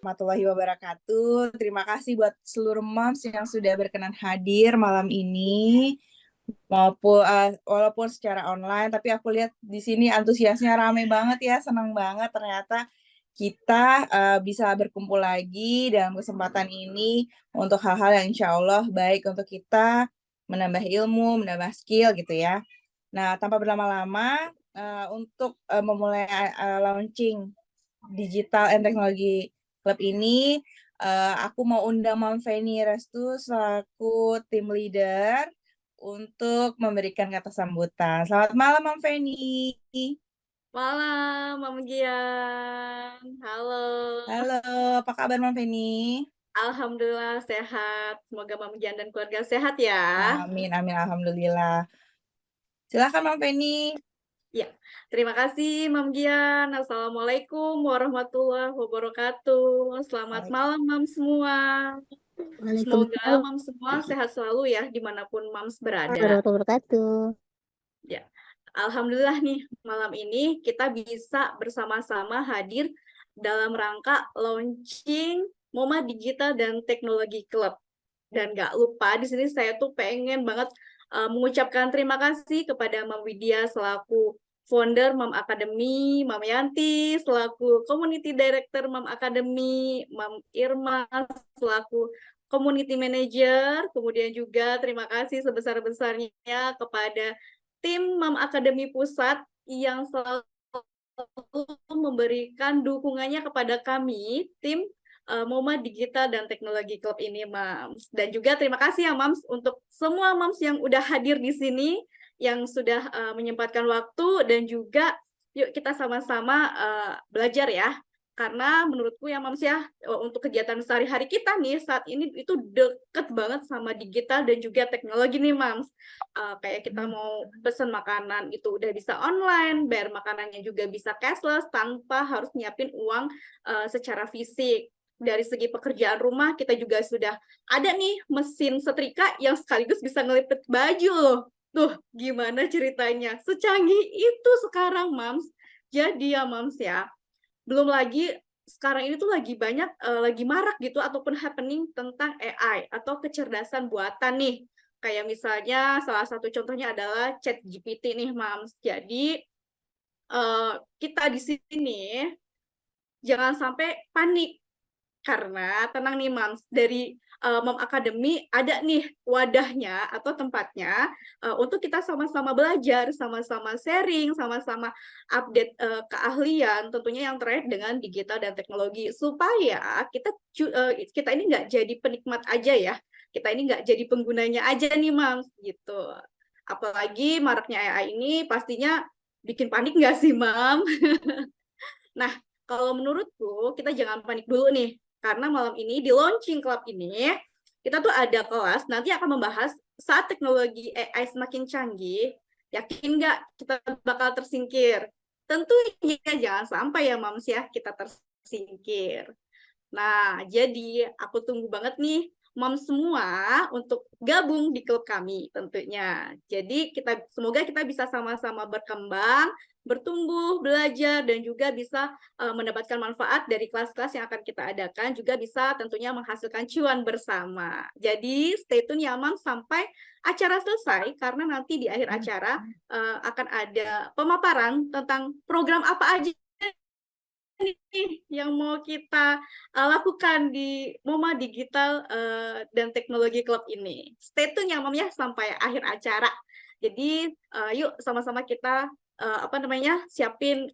warahmatullahi wabarakatuh. Terima kasih buat seluruh moms yang sudah berkenan hadir malam ini, maupun walaupun secara online, tapi aku lihat di sini antusiasnya rame banget ya, senang banget ternyata kita bisa berkumpul lagi dalam kesempatan ini untuk hal-hal yang insya Allah baik untuk kita menambah ilmu, menambah skill gitu ya. Nah, tanpa berlama-lama, untuk memulai launching Digital and Teknologi Club ini, aku mau undang Mom Feni Restu selaku tim leader untuk memberikan kata sambutan. Selamat malam, Mom Feni. Malam, Mam Gian. Halo. Halo, apa kabar Mom Feni? Alhamdulillah sehat. Semoga Mam Gian dan keluarga sehat ya. Amin, amin, alhamdulillah. Silakan Mom Feni. Ya, terima kasih Mam Gian. Assalamualaikum warahmatullahi wabarakatuh. Selamat malam Mam semua. Semoga Waalaikumsalam Mam semua sehat selalu ya dimanapun Mams berada. warahmatullahi wabarakatuh. Ya, Alhamdulillah nih malam ini kita bisa bersama-sama hadir dalam rangka launching MoMA Digital dan Teknologi Club. Dan nggak lupa di sini saya tuh pengen banget mengucapkan terima kasih kepada Mam Widya selaku founder Mam Academy, Mam Yanti selaku community director Mam Academy, Mam Irma selaku community manager, kemudian juga terima kasih sebesar-besarnya kepada tim Mam Academy Pusat yang selalu memberikan dukungannya kepada kami, tim MoMA Digital dan Teknologi Club ini, Mams. Dan juga terima kasih ya, Mams, untuk semua Mams yang udah hadir di sini, yang sudah menyempatkan waktu, dan juga yuk kita sama-sama belajar ya. Karena menurutku ya, Mams ya, untuk kegiatan sehari-hari kita nih, saat ini itu deket banget sama digital dan juga teknologi nih, Mams. Kayak kita mau pesen makanan itu udah bisa online, bayar makanannya juga bisa cashless, tanpa harus nyiapin uang secara fisik. Dari segi pekerjaan rumah kita juga sudah ada nih mesin setrika yang sekaligus bisa ngelipet baju loh. Tuh gimana ceritanya, secanggih itu sekarang Mams. Jadi ya Mams ya, belum lagi sekarang ini tuh lagi banyak lagi marak gitu ataupun happening tentang AI atau kecerdasan buatan nih. Kayak misalnya salah satu contohnya adalah ChatGPT nih Mams. Jadi kita di sini jangan sampai panik. Karena tenang nih Mams, dari Mom Academy ada nih wadahnya atau tempatnya untuk kita sama-sama belajar, sama-sama sharing, sama-sama update keahlian tentunya yang terkait dengan digital dan teknologi supaya kita ini nggak jadi penikmat aja ya, kita ini nggak jadi penggunanya aja nih Mams gitu. Apalagi maraknya AI ini pastinya bikin panik nggak sih Mam? Nah, kalau menurutku kita jangan panik dulu nih, karena malam ini di launching club ini kita tuh ada kelas nanti akan membahas saat teknologi AI semakin canggih, yakin nggak kita bakal tersingkir? Tentunya jangan sampai ya Mams ya kita tersingkir. Nah, jadi aku tunggu banget nih Mom semua untuk gabung di klub kami tentunya. Jadi semoga kita bisa sama-sama berkembang, bertumbuh, belajar dan juga bisa mendapatkan manfaat dari kelas-kelas yang akan kita adakan, juga bisa tentunya menghasilkan cuan bersama. Jadi stay tune ya Mom sampai acara selesai karena nanti di akhir acara akan ada pemaparan tentang program apa aja nih yang mau kita lakukan di MoMA Digital dan Teknologi Club ini. Stay tune ya Mom ya sampai akhir acara. Jadi yuk sama-sama kita siapin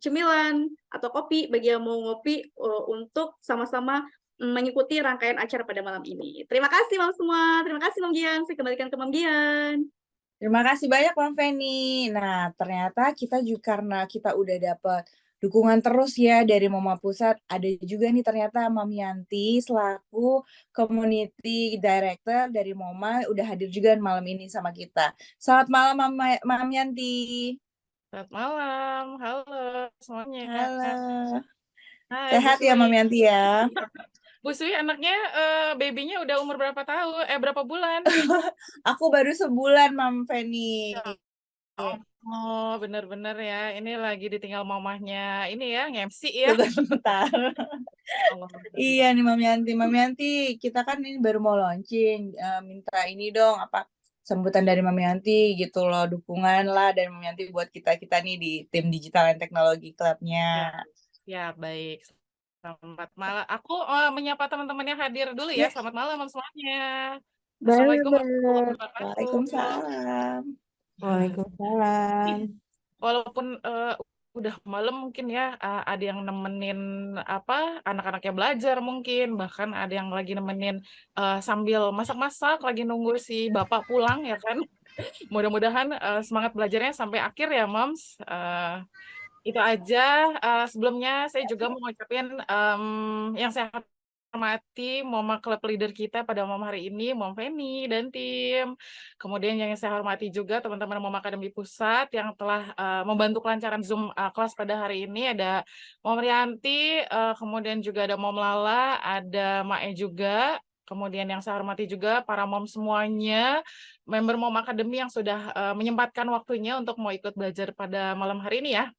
cemilan atau kopi bagi yang mau ngopi untuk sama-sama mengikuti rangkaian acara pada malam ini. Terima kasih Mom semua. Terima kasih Mom Gian. Saya kembalikan ke Mom Gian. Terima kasih banyak Mom Feni. Nah, ternyata kita juga karena kita udah dapat dukungan terus ya dari Moma Pusat, ada juga nih ternyata Mam Yanti selaku community director dari Moma udah hadir juga malam ini sama kita. Selamat malam Mam Yanti. Selamat malam, halo semuanya. Halo. Hai Bu Sehat ya Sui. Mam Yanti ya? Bu Sui anaknya, babynya udah umur berapa tahun? Berapa bulan? Aku baru sebulan Mam Feni. Oh, benar-benar ya. Ini lagi ditinggal mamahnya ini ya, nge-MC ya. Sebentar. Allah. Iya nih Mami Yanti, kita kan ini baru mau launching, minta ini dong apa sambutan dari Mami Yanti gitu loh, dukungan lah dari Mami Yanti buat kita nih di tim Digital and Technology Club-nya. Ya, ya baik. Selamat malam. Aku menyapa teman-teman yang hadir dulu ya. Ya, Selamat malam semuanya. Assalamualaikum warahmatullahi bener. wabarakatuh. Waalaikumsalam. Waalaikumsalam. Walaupun udah malam mungkin ya, ada yang nemenin apa anak-anaknya belajar mungkin, bahkan ada yang lagi nemenin sambil masak-masak, lagi nunggu si bapak pulang ya kan. Mudah-mudahan semangat belajarnya sampai akhir ya, Moms. Itu aja. Sebelumnya saya juga mau ngucapin yang saya hormati Mama Club Leader kita pada malam hari ini, Mom Feni dan tim. Kemudian yang saya hormati juga teman-teman Mom Akademi Pusat yang telah membantu kelancaran Zoom kelas pada hari ini. Ada Mom Rianti, kemudian juga ada Mom Lala, ada Mae juga. Kemudian yang saya hormati juga para mom semuanya, member Mom Akademi yang sudah menyempatkan waktunya untuk mau ikut belajar pada malam hari ini ya.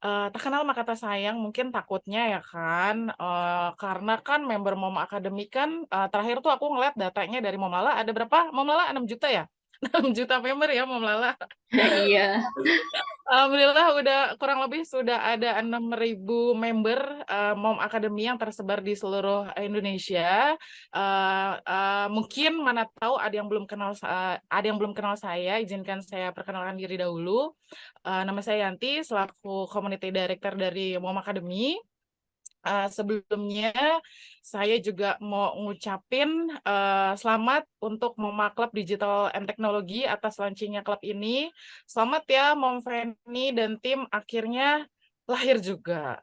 Tak kenal maka tak sayang, mungkin takutnya ya kan, karena kan member Mom Academy kan, terakhir tuh aku ngeliat datanya dari Mom Lala ada berapa, Mom Lala 6 juta ya? 6 juta member ya Mom Lala. Iya. Alhamdulillah udah kurang lebih sudah ada 6.000 member Mom Academy yang tersebar di seluruh Indonesia. Mungkin mana tahu ada yang belum kenal saya, izinkan saya perkenalkan diri dahulu. Nama saya Yanti, selaku Community Director dari Mom Academy. Sebelumnya saya juga mau ngucapin selamat untuk Moma Club Digital and Technology atas launchingnya klub ini. Selamat ya Mom Feni dan tim akhirnya lahir juga.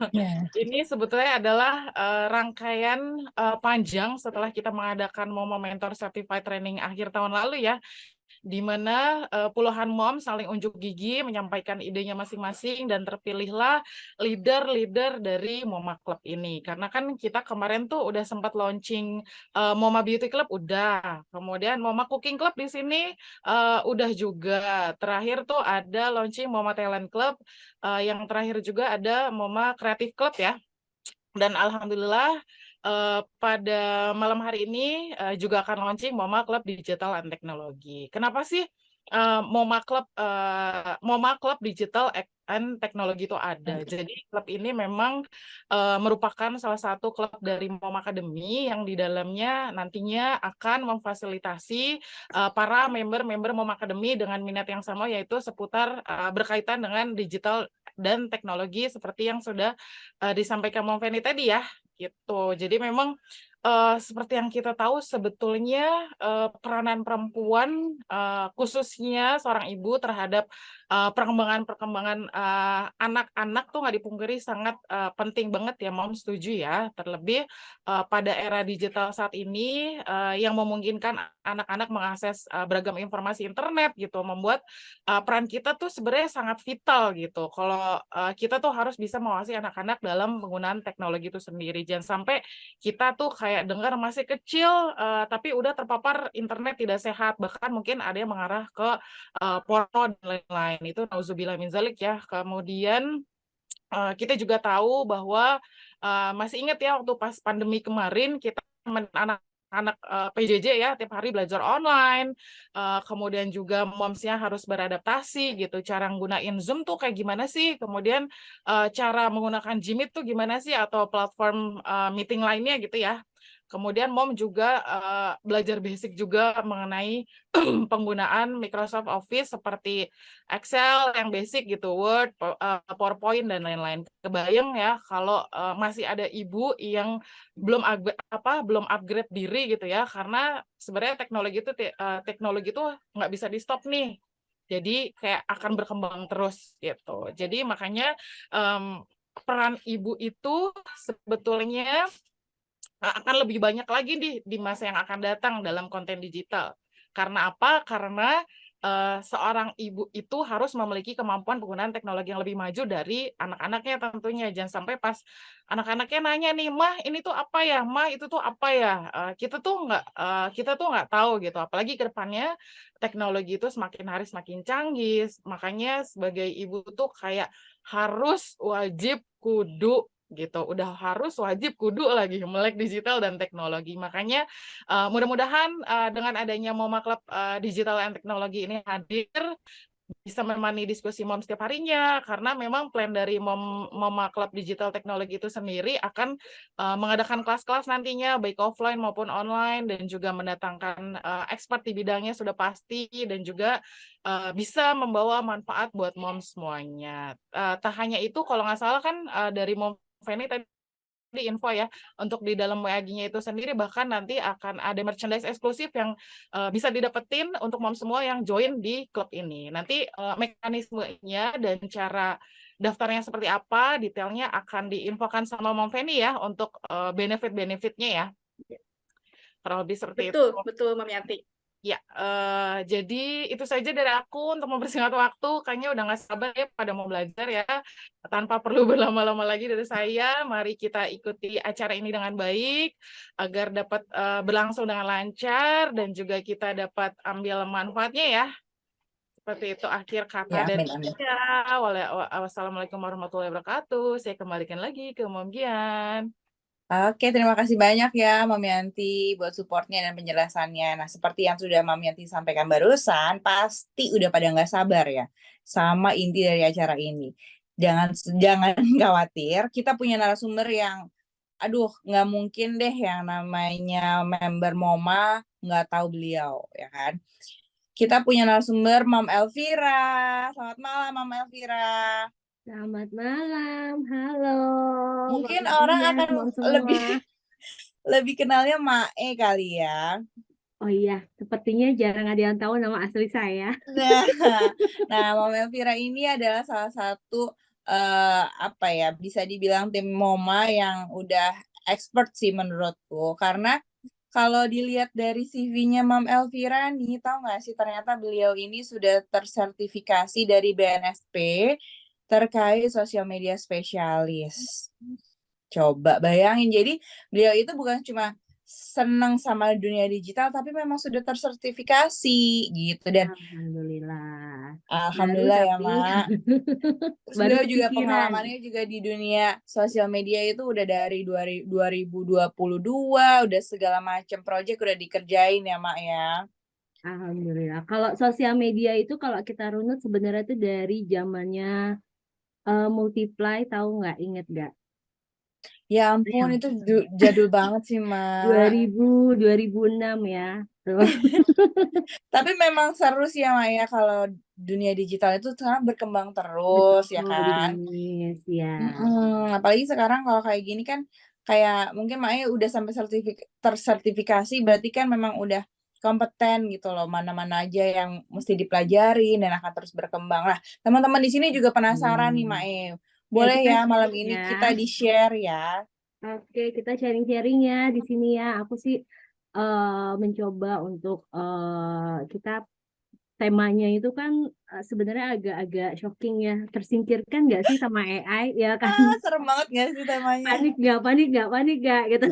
Ya. Ini sebetulnya adalah rangkaian panjang setelah kita mengadakan Moma Mentor Certified Training akhir tahun lalu ya, di mana puluhan mom saling unjuk gigi menyampaikan idenya masing-masing dan terpilihlah leader-leader dari Moma Club ini. Karena kan kita kemarin tuh udah sempat launching Moma Beauty Club udah, kemudian Moma Cooking Club di sini udah juga. Terakhir tuh ada launching Moma Talent Club, yang terakhir juga ada Moma Creative Club ya. Dan alhamdulillah pada malam hari ini juga akan launching Moma Club Digital and Technology. Kenapa sih Moma Club Digital and Technology itu ada? Jadi klub ini memang merupakan salah satu klub dari Moma Academy yang di dalamnya nantinya akan memfasilitasi para member-member Moma Academy dengan minat yang sama, yaitu seputar berkaitan dengan digital dan teknologi seperti yang sudah disampaikan Mom Feni tadi ya. Gitu. Jadi memang seperti yang kita tahu sebetulnya peranan perempuan khususnya seorang ibu terhadap perkembangan anak-anak tuh nggak dipungkiri sangat penting banget ya Mom, setuju ya. Terlebih pada era digital saat ini yang memungkinkan anak-anak mengakses beragam informasi internet gitu, membuat peran kita tuh sebenarnya sangat vital gitu. Kalau kita tuh harus bisa mengawasi anak-anak dalam penggunaan teknologi itu sendiri. Jangan sampai kita tuh kayak dengar masih kecil tapi udah terpapar internet tidak sehat, bahkan mungkin ada yang mengarah ke porno dan lain-lain. Itu nauzubillah min zalik ya. Kemudian kita juga tahu bahwa masih ingat ya waktu pas pandemi kemarin kita anak PJJ ya tiap hari belajar online, kemudian juga momsnya harus beradaptasi gitu, cara nggunain Zoom tuh kayak gimana sih, kemudian cara menggunakan Jimit tuh gimana sih, atau platform meeting lainnya gitu ya. Kemudian mom juga belajar basic juga mengenai penggunaan Microsoft Office seperti Excel yang basic gitu, Word, PowerPoint dan lain-lain. Kebayang ya kalau masih ada ibu yang belum upgrade diri gitu ya, karena sebenarnya teknologi itu nggak bisa di stop nih. Jadi kayak akan berkembang terus gitu. Jadi makanya peran ibu itu sebetulnya akan lebih banyak lagi di masa yang akan datang dalam konten digital. Karena apa? Karena seorang ibu itu harus memiliki kemampuan penggunaan teknologi yang lebih maju dari anak-anaknya tentunya. Jangan sampai pas anak-anaknya nanya nih, "Mah, ini tuh apa ya? Mah, itu tuh apa ya?" Kita tuh nggak tahu gitu. Apalagi ke depannya teknologi itu semakin hari semakin canggih. Makanya sebagai ibu tuh kayak harus wajib kudu gitu. Udah harus wajib kudu lagi melek digital dan teknologi. Makanya mudah-mudahan dengan adanya Moma Club Digital and Teknologi ini hadir bisa menemani diskusi Mom setiap harinya, karena memang plan dari Moma Club Digital Teknologi itu sendiri akan mengadakan kelas-kelas nantinya baik offline maupun online, dan juga mendatangkan expert di bidangnya sudah pasti, dan juga bisa membawa manfaat buat mom semuanya. Tak hanya itu, kalau nggak salah kan dari Mom Feni tadi info ya, untuk di dalam WAG-nya itu sendiri bahkan nanti akan ada merchandise eksklusif yang bisa didapetin untuk mom semua yang join di klub ini. Nanti mekanismenya dan cara daftarnya seperti apa, detailnya akan diinfokan sama Mom Feni ya, untuk benefit-benefitnya ya. Kurang lebih seperti itu. Betul, Mami Yanti. Ya, jadi itu saja dari aku untuk mempersingkat waktu. Kayaknya udah nggak sabar ya pada mau belajar ya. Tanpa perlu berlama-lama lagi dari saya, mari kita ikuti acara ini dengan baik agar dapat berlangsung dengan lancar dan juga kita dapat ambil manfaatnya ya. Seperti itu akhir kata Ya, dari amin. saya. Wassalamualaikum warahmatullahi wabarakatuh. Saya kembalikan lagi ke Mom Gian. Oke, terima kasih banyak ya Mami Yanti buat supportnya dan penjelasannya. Nah, seperti yang sudah Mami Yanti sampaikan barusan, pasti udah pada nggak sabar ya sama inti dari acara ini. Jangan khawatir, kita punya narasumber yang, aduh, nggak mungkin deh yang namanya member MoMA nggak tahu beliau, ya kan? Kita punya narasumber Mam Elvira. Selamat malam, Mam Elvira. Selamat malam, halo. Mungkin Mama orang Dian, akan mom semua. lebih kenalnya Mae kali ya. Oh iya, sepertinya jarang ada yang tahu nama asli saya. Nah, Mama Elvira ini adalah salah satu apa ya, bisa dibilang tim Moma yang udah expert sih menurutku, karena kalau dilihat dari CV-nya Mam Elvira nih, tahu nggak sih ternyata beliau ini sudah tersertifikasi dari BNSP terkait sosial media spesialis. Coba bayangin, jadi beliau itu bukan cuma senang sama dunia digital, tapi memang sudah tersertifikasi gitu. Dan Alhamdulillah. alhamdulillah ya, Tapi Mak. Terus baru beliau juga kepikiran. pengalamannya juga di dunia sosial media itu udah dari 2022, udah segala macam project udah dikerjain ya, Mak ya. Alhamdulillah. Kalau sosial media itu kalau kita runut sebenarnya itu dari zamannya Multiply, tahu nggak? Inget nggak? Ya ampun, itu jadul banget sih, Mak. 2006 ya. Tuh. Tapi memang seru sih ya, Mak ya, kalau dunia digital itu sekarang berkembang terus ya kan. Dinamis, ya. Apalagi sekarang kalau kayak gini kan, kayak mungkin Maknya udah sampai tersertifikasi, berarti kan memang udah kompeten gitu loh, mana-mana aja yang mesti dipelajari dan akan terus berkembang. Nah, teman-teman di sini juga penasaran nih, Maknya. Boleh kita ya malam sharing ini ya. kita di-share ya. Oke, kita sharing-sharing ya di sini ya. Aku sih mencoba untuk kita temanya itu kan sebenarnya agak-agak shocking ya. Tersingkirkan nggak sih sama AI ya kan? Serem banget gak sih temanya? Panik nggak gitu.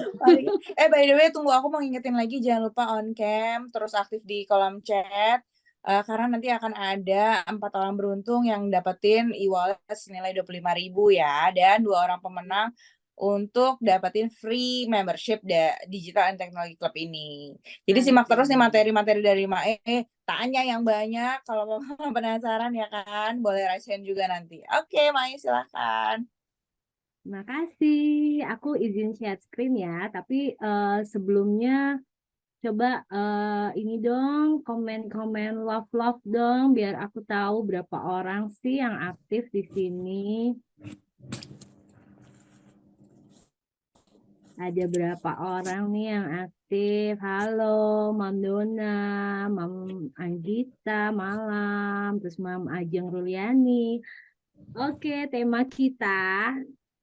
By the way, tunggu, aku mau ngingetin lagi, jangan lupa on cam, terus aktif di kolom chat, karena nanti akan ada 4 orang beruntung yang dapetin e-wallet senilai 25.000 ya, dan 2 orang pemenang untuk dapetin free membership Digital and Technology Club ini. Jadi simak terus nih materi-materi dari Mae, tanya yang banyak kalau penasaran ya kan, boleh raise hand juga nanti. Oke, Mae silahkan. Makasih. Aku izin share screen ya, tapi sebelumnya coba ini dong, komen-komen love dong, biar aku tahu berapa orang sih yang aktif di sini. Ada berapa orang nih yang aktif? Halo, Mam Dona, Mam Anggita, malam, terus Mam Ajeng Ruliani. Oke, tema kita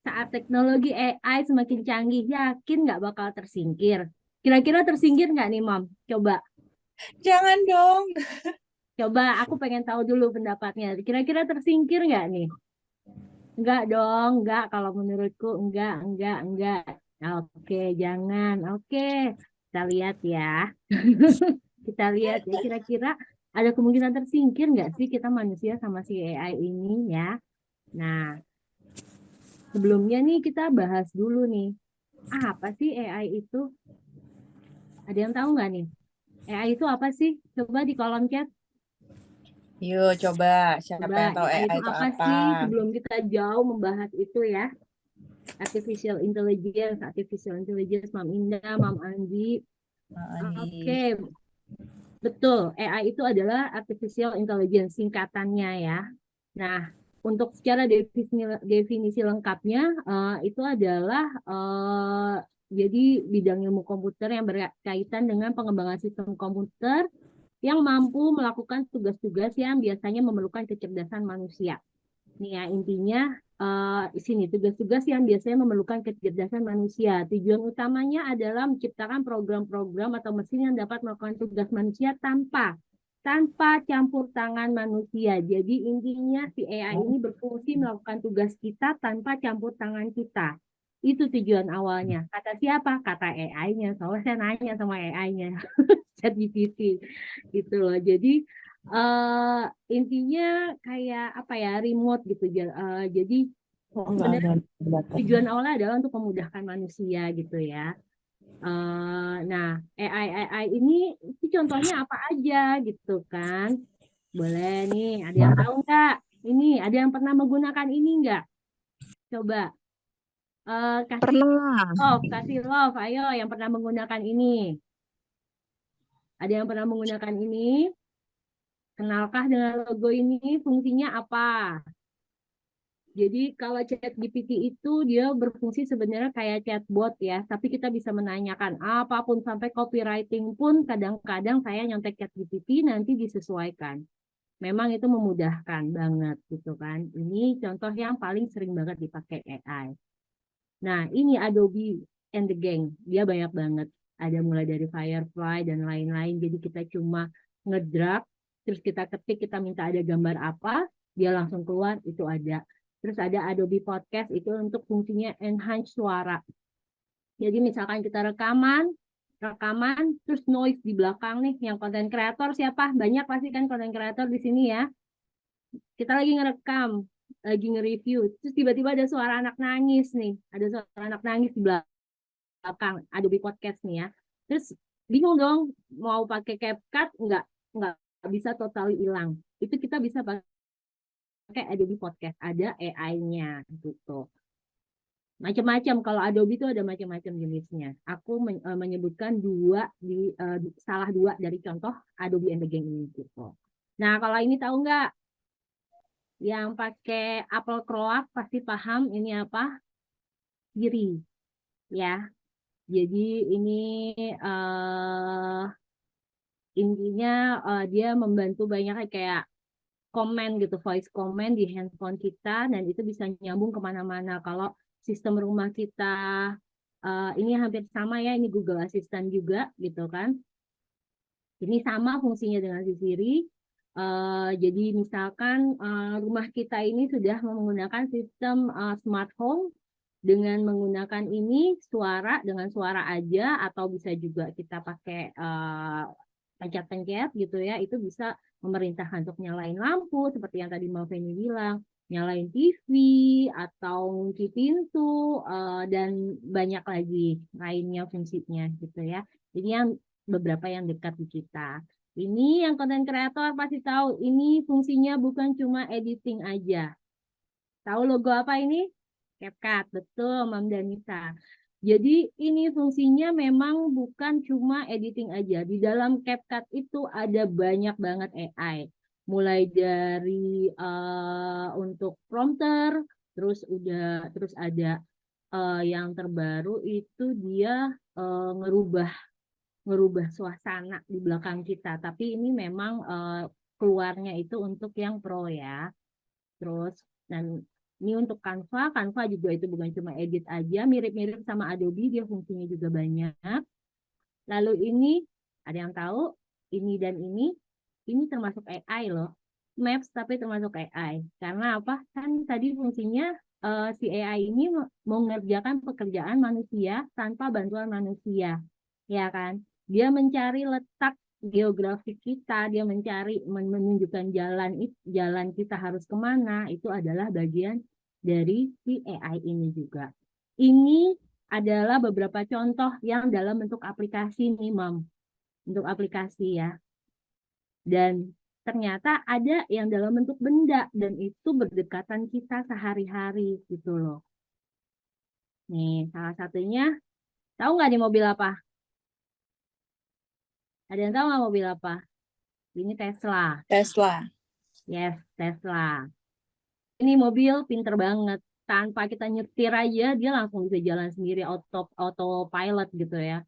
saat teknologi AI semakin canggih, yakin nggak bakal tersingkir? Kira-kira tersingkir nggak nih, Mam? Coba. Jangan dong. Coba aku pengen tahu dulu pendapatnya. Kira-kira tersingkir nggak nih? Enggak dong, enggak. Kalau menurutku enggak. Oke, jangan. Oke, kita lihat ya. Kita lihat ya, kira-kira ada kemungkinan tersingkir nggak sih kita manusia sama si AI ini ya? Nah, sebelumnya nih kita bahas dulu nih. Apa sih AI itu? Ada yang tahu nggak nih? AI itu apa sih? Coba di kolom chat. Yuk, coba. Siapa Coba yang tahu AI AI itu itu apa apa? sih? Sebelum kita jauh membahas itu ya. Artificial Intelligence, Mam Indah, Mam Andi. Andi. Oke, betul. AI itu adalah Artificial Intelligence singkatannya ya. Nah, untuk secara definisi lengkapnya itu adalah jadi bidang ilmu komputer yang berkaitan dengan pengembangan sistem komputer yang mampu melakukan tugas-tugas yang biasanya memerlukan kecerdasan manusia. Nih ya, intinya sini tugas-tugas yang biasanya memerlukan kecerdasan manusia. Tujuan utamanya adalah menciptakan program-program atau mesin yang dapat melakukan tugas manusia tanpa campur tangan manusia. Jadi intinya si AI ini berfungsi melakukan tugas kita tanpa campur tangan kita. Itu tujuan awalnya. Kata siapa? Kata AI-nya. Soalnya saya nanya sama AI-nya. ChatGPT gitu loh. Jadi intinya kayak apa ya, remote gitu. Jadi Oh, nggak sebenarnya ada perdebatan. tujuan awalnya adalah untuk memudahkan manusia gitu ya. Nah, AI ini contohnya apa aja gitu kan? Boleh nih, ada yang tahu nggak? Ini ada yang pernah menggunakan ini nggak? Coba kasih love, ayo yang pernah menggunakan ini. Ada yang pernah menggunakan ini? Kenalkah dengan logo ini? Fungsinya apa? Jadi kalau ChatGPT itu dia berfungsi sebenarnya kayak chatbot ya, tapi kita bisa menanyakan apapun sampai copywriting pun kadang-kadang saya nyontek ChatGPT nanti disesuaikan. Memang itu memudahkan banget gitu kan. Ini contoh yang paling sering banget dipakai AI. Nah, ini Adobe and the Gang. Dia banyak banget. Ada mulai dari Firefly dan lain-lain. Jadi kita cuma ngedrag, terus kita ketik, kita minta ada gambar apa, dia langsung keluar, itu ada. Terus ada Adobe Podcast, itu untuk fungsinya enhance suara. Jadi misalkan kita rekaman, terus noise di belakang nih, yang konten kreator siapa? Banyak pasti kan konten kreator di sini ya. Kita lagi ngerekam, lagi nge-review, terus tiba-tiba ada suara anak nangis nih, ada suara anak nangis di belakang Adobe Podcast nih ya. Terus bingung dong mau pakai CapCut, nggak bisa totally hilang. Itu kita bisa pakai Adobe Podcast, ada AI-nya gitu. Macam-macam, kalau Adobe itu ada macam-macam jenisnya. Aku menyebutkan salah dua dari contoh Adobe and the Gang ini gitu. Nah, kalau ini tahu nggak? Yang pakai Apple Croak pasti paham ini apa? Siri ya. Jadi ini intinya dia membantu banyak kayak komen gitu, voice comment di handphone kita, dan itu bisa nyambung kemana-mana. Kalau sistem rumah kita ini hampir sama ya, ini Google Assistant juga gitu kan. Ini sama fungsinya dengan si Siri. Jadi misalkan rumah kita ini sudah menggunakan sistem smart home dengan menggunakan ini dengan suara aja, atau bisa juga kita pakai pencet-pencet gitu ya, itu bisa memerintahkan untuk nyalain lampu seperti yang tadi Mbak Feni bilang, nyalain TV atau ngunci pintu dan banyak lagi lainnya fungsinya gitu ya. Jadi yang beberapa yang dekat di kita. Ini yang konten kreator pasti tahu, ini fungsinya bukan cuma editing aja. Tahu logo apa ini? CapCut, betul Mam Danita. Jadi ini fungsinya memang bukan cuma editing aja. Di dalam CapCut itu ada banyak banget AI. Mulai dari untuk prompter, terus ada yang terbaru itu dia ngerubah suasana di belakang kita. Tapi ini memang keluarnya itu untuk yang pro ya. Terus dan ini untuk Canva juga itu bukan cuma edit aja, mirip-mirip sama Adobe, dia fungsinya juga banyak. Lalu ini, ada yang tahu? Ini dan ini termasuk AI loh. Maps tapi termasuk AI. Karena apa? Kan tadi fungsinya si AI ini mengerjakan pekerjaan manusia tanpa bantuan manusia. Ya kan? Dia mencari letak geografik kita, dia mencari menunjukkan jalan kita harus kemana, itu adalah bagian dari si AI ini juga. Ini adalah beberapa contoh yang dalam bentuk aplikasi nih, Mam. Untuk aplikasi ya. Dan ternyata ada yang dalam bentuk benda dan itu berdekatan kita sehari-hari gitu loh. Nih, salah satunya, tahu nggak nih mobil apa? Ada yang tahu nggak mobil apa? Ini Tesla. Tesla. Yes, Tesla. Ini mobil pinter banget. Tanpa kita nyetir aja, dia langsung bisa jalan sendiri autopilot gitu ya.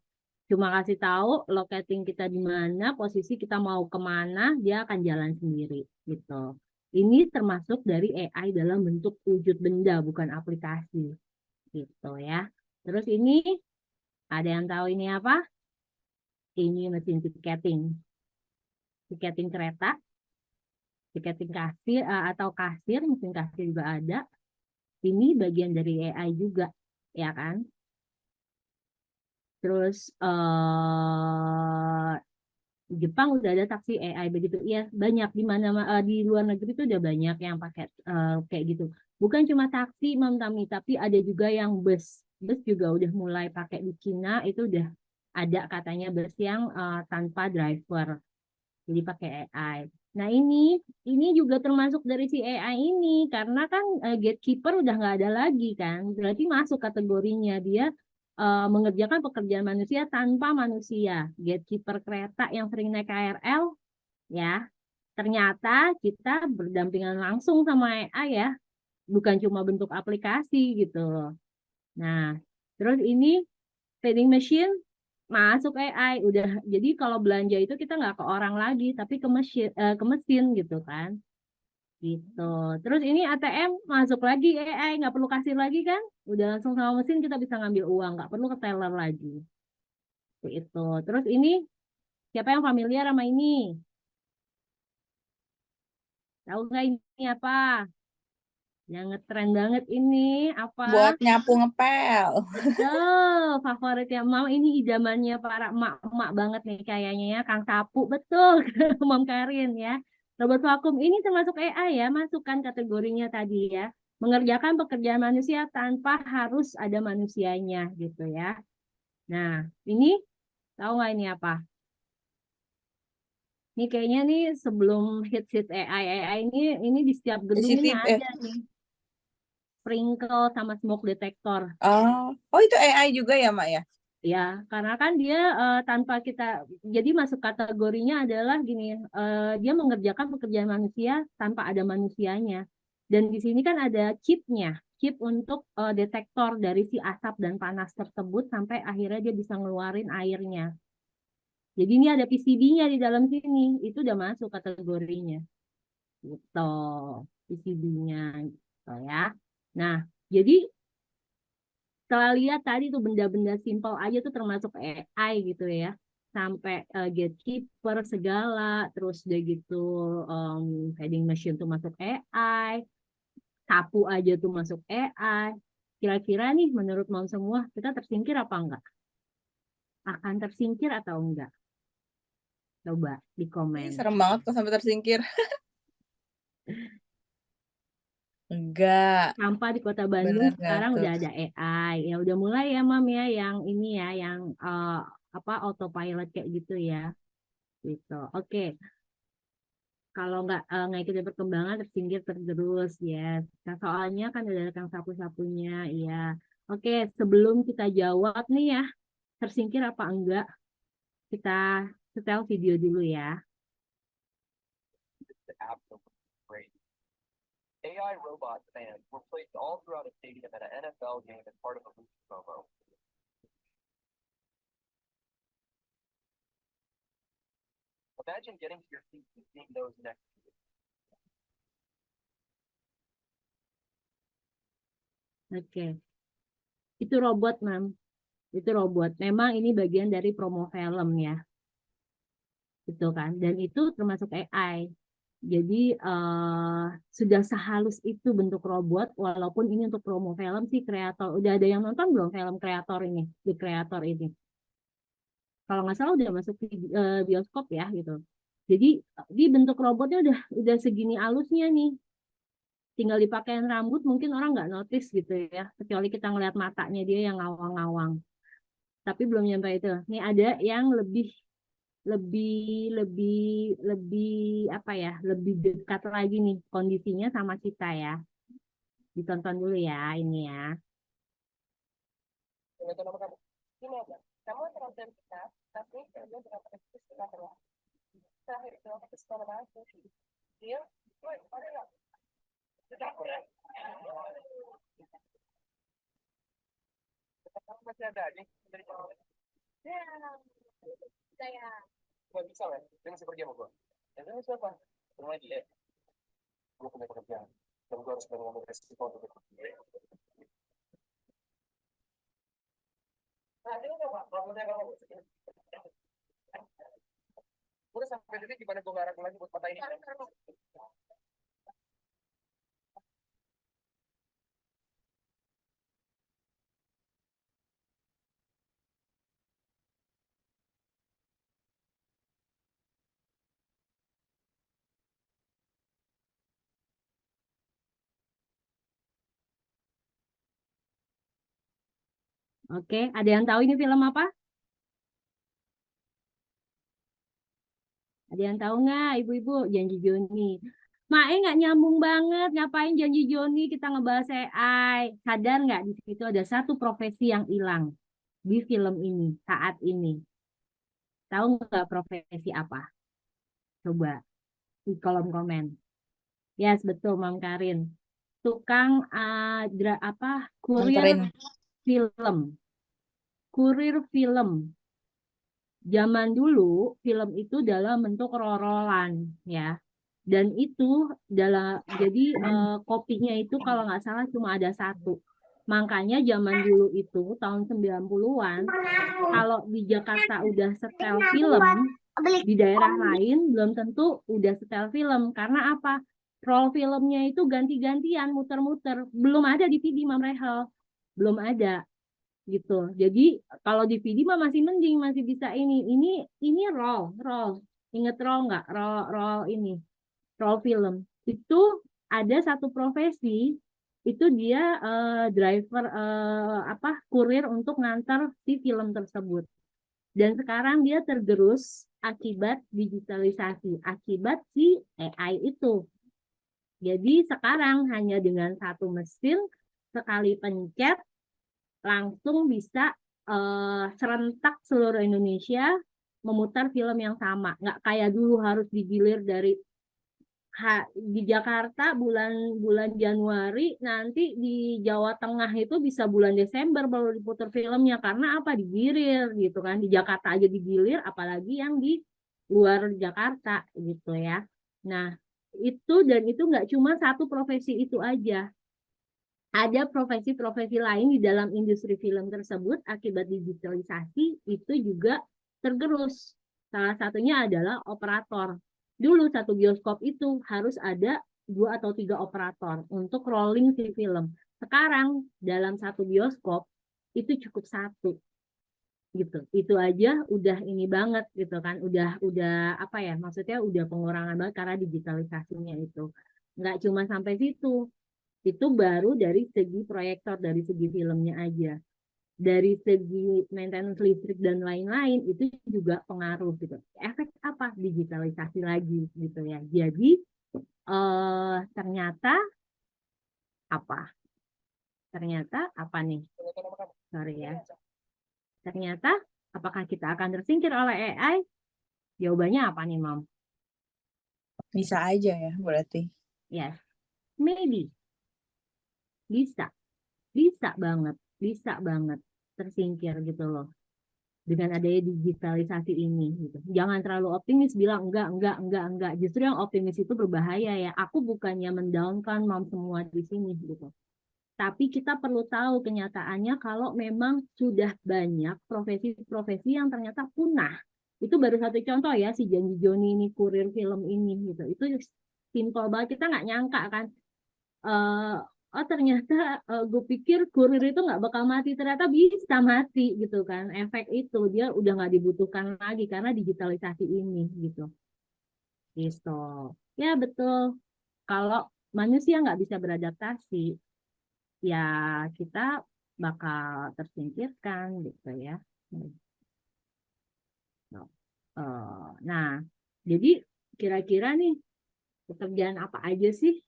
Cuma kasih tahu locating kita di mana, posisi kita mau kemana, dia akan jalan sendiri gitu. Ini termasuk dari AI dalam bentuk wujud benda, bukan aplikasi gitu ya. Terus ini ada yang tahu ini apa? Ini mesin tiketing kereta, tiketing kasir atau kasir, mesin kasir juga ada. Ini bagian dari AI juga, ya kan? Terus Jepang udah ada taksi AI begitu. Ya, banyak di mana di luar negeri itu udah banyak yang pakai kayak gitu. Bukan cuma taksi, Mam Tami, tapi ada juga yang bus. Bus juga udah mulai pakai di Cina, itu udah ada katanya bus yang tanpa driver. Jadi pakai AI. Nah, ini juga termasuk dari si AI ini karena kan gatekeeper udah nggak ada lagi kan. Berarti masuk kategorinya dia mengerjakan pekerjaan manusia tanpa manusia. Gatekeeper kereta yang sering naik KRL, ya, ternyata kita berdampingan langsung sama AI ya, bukan cuma bentuk aplikasi gitu loh. Nah, terus ini vending machine masuk AI udah. Jadi kalau belanja itu kita nggak ke orang lagi, tapi ke mesin gitu kan. Gitu. Terus ini ATM masuk lagi AI, nggak perlu kasir lagi kan? Udah langsung sama mesin kita bisa ngambil uang, nggak perlu ke teller lagi. Itu. Terus ini siapa yang familiar sama ini? Tahu nggak ini apa? Yang ngetren banget ini apa? Buat nyapu ngepel. Betul, favoritnya Mam ini idamannya para emak-emak banget nih kayaknya ya, Kang Sapu, betul, Mam Karin ya. Robot vakum ini termasuk AI ya, masukkan kategorinya tadi ya. Mengerjakan pekerjaan manusia tanpa harus ada manusianya gitu ya. Nah, ini tahu nggak ini apa? Ini kayaknya nih sebelum hits AI ini di setiap gedung ini CCTV. ada nih. Sprinkle sama smoke detector. Oh itu AI juga ya, Mak ya? Ya, karena kan dia tanpa kita, jadi masuk kategorinya adalah gini, dia mengerjakan pekerjaan manusia tanpa ada manusianya. Dan di sini kan ada chipnya, chip untuk detektor dari si asap dan panas tersebut sampai akhirnya dia bisa ngeluarin airnya. Jadi ini ada PCB-nya di dalam sini, itu udah masuk kategorinya. Gitu, PCB-nya, gitu ya. Nah, jadi setelah lihat tadi tuh benda-benda simpel aja tuh termasuk AI gitu ya, sampai gatekeeper segala, terus udah gitu vending machine tuh masuk AI, sapu aja tuh masuk AI. Kira-kira nih menurut mau semua kita tersingkir apa enggak? Akan tersingkir atau enggak? Coba di Ih, komen. serem banget kok sampai tersingkir. Enggak. Sampah di Kota Bandung Bener nggak sekarang tuh? udah ada AI. Ya udah mulai ya Mam ya yang ini ya yang apa autopilot kayak gitu ya. Gitu. Oke. Kalau nggak ikutin perkembangan tersingkir terus ya. Nah, soalnya kan udah ada Kang sapu-sapunya ya. Oke, sebelum kita jawab nih ya, tersingkir apa enggak, kita setel video dulu ya. AI robot fans were placed all throughout a stadium at an NFL game as part of a movie promo. Imagine getting to your feet and seeing those next to you. Oke. Itu robot, Mam. Itu robot. Memang ini bagian dari promo film ya. gitu kan. Dan itu termasuk AI. Jadi sudah sehalus itu bentuk robot, walaupun ini untuk promo film sih kreator. Udah ada yang nonton belum film kreator ini, di kreator ini? Kalau nggak salah udah masuk bioskop ya gitu. Jadi di bentuk robotnya udah segini halusnya nih. Tinggal dipakein rambut mungkin orang nggak notice gitu ya, kecuali kita ngeliat matanya dia yang ngawang-ngawang. Tapi belum nyampe itu. Ini ada yang lebih apa ya, lebih dekat lagi nih kondisinya sama kita ya. Ditonton dulu ya ini ya. Itu nama kamu. Ini aja. Kamu terhadap kita, tapi kerja berapa eksis kita perlu. Terakhir itu aku sekolah bahasa. Dia, woi, ada nggak? Sudah kurang. Kamu masih ada aja dari kamu. Ya, saya. Nggak bisa kan? Dia masih pergi sama gua. Dan dia siapa? Rumah dia. Gua punya pekerjaan. Dan gua harus mengambil resiko untuk itu. Nah, ini apa? Rambutnya kamu. Udah sampai detik gimana gue nggak ragu lagi buat mata ini. Oke, ada yang tahu ini film apa? Ada yang tahu nggak, ibu-ibu? Janji Joni. Mae nggak nyambung banget. Ngapain Janji Joni kita ngebahas AI? Sadar nggak di situ ada satu profesi yang hilang di film ini saat ini? Tahu nggak profesi apa? Coba di kolom komen. Yes, betul, Mam Karin. Tukang kurir Nganterin. film. Kurir film. Zaman dulu film itu dalam bentuk rorolan ya. Dan itu jadi kopinya itu kalau nggak salah cuma ada satu. Makanya zaman dulu itu tahun 90-an kalau di Jakarta udah setel film, di daerah lain belum tentu udah setel film. Karena apa? Roll filmnya itu ganti-gantian, muter-muter. Belum ada DVD, Mam Rehel. Belum ada gitu. Jadi kalau DVD mah masih mending, masih bisa ini roll. Ingat roll nggak? Roll ini, roll film. Itu ada satu profesi, itu dia driver kurir untuk ngantar si film tersebut. Dan sekarang dia tergerus akibat digitalisasi, akibat si AI itu. Jadi sekarang hanya dengan satu mesin, sekali pencet langsung bisa serentak seluruh Indonesia memutar film yang sama. Nggak kayak dulu harus digilir dari di Jakarta bulan Januari, nanti di Jawa Tengah itu bisa bulan Desember baru diputar filmnya. Karena apa? Digilir gitu kan. Di Jakarta aja digilir, apalagi yang di luar Jakarta gitu ya. Nah, itu nggak cuma satu profesi itu aja. Ada profesi-profesi lain di dalam industri film tersebut akibat digitalisasi itu juga tergerus. Salah satunya adalah operator. Dulu satu bioskop itu harus ada 2 atau 3 operator untuk rolling si film. Sekarang dalam satu bioskop itu cukup satu gitu. Itu aja udah ini banget gitu kan. Udah apa ya? Maksudnya udah pengurangan banget karena digitalisasinya itu. Nggak cuma sampai situ. Itu baru dari segi proyektor, dari segi filmnya aja. Dari segi maintenance listrik dan lain-lain itu juga pengaruh gitu. Efek apa? Digitalisasi lagi gitu ya. Jadi ternyata apa nih? Sorry ya. Ternyata apakah kita akan tersingkir oleh AI? Jawabannya apa nih, Mam? Bisa aja ya berarti. Yes, maybe. Bisa banget tersingkir gitu loh dengan adanya digitalisasi ini gitu. Jangan terlalu optimis bilang enggak. Justru yang optimis itu berbahaya ya. Aku bukannya mendownkan Mam semua di sini gitu. Tapi kita perlu tahu kenyataannya kalau memang sudah banyak profesi-profesi yang ternyata punah Itu baru satu contoh ya, si Janji Joni ini, kurir film ini gitu. Itu simpel banget, kita nggak nyangka kan. Oh ternyata gue pikir kurir itu nggak bakal mati, ternyata bisa mati gitu kan. Efek itu dia udah nggak dibutuhkan lagi karena digitalisasi ini gitu. Gitu. Ya betul. Kalau manusia nggak bisa beradaptasi, ya kita bakal tersingkirkan gitu ya. Nah, jadi kira-kira nih pekerjaan apa aja sih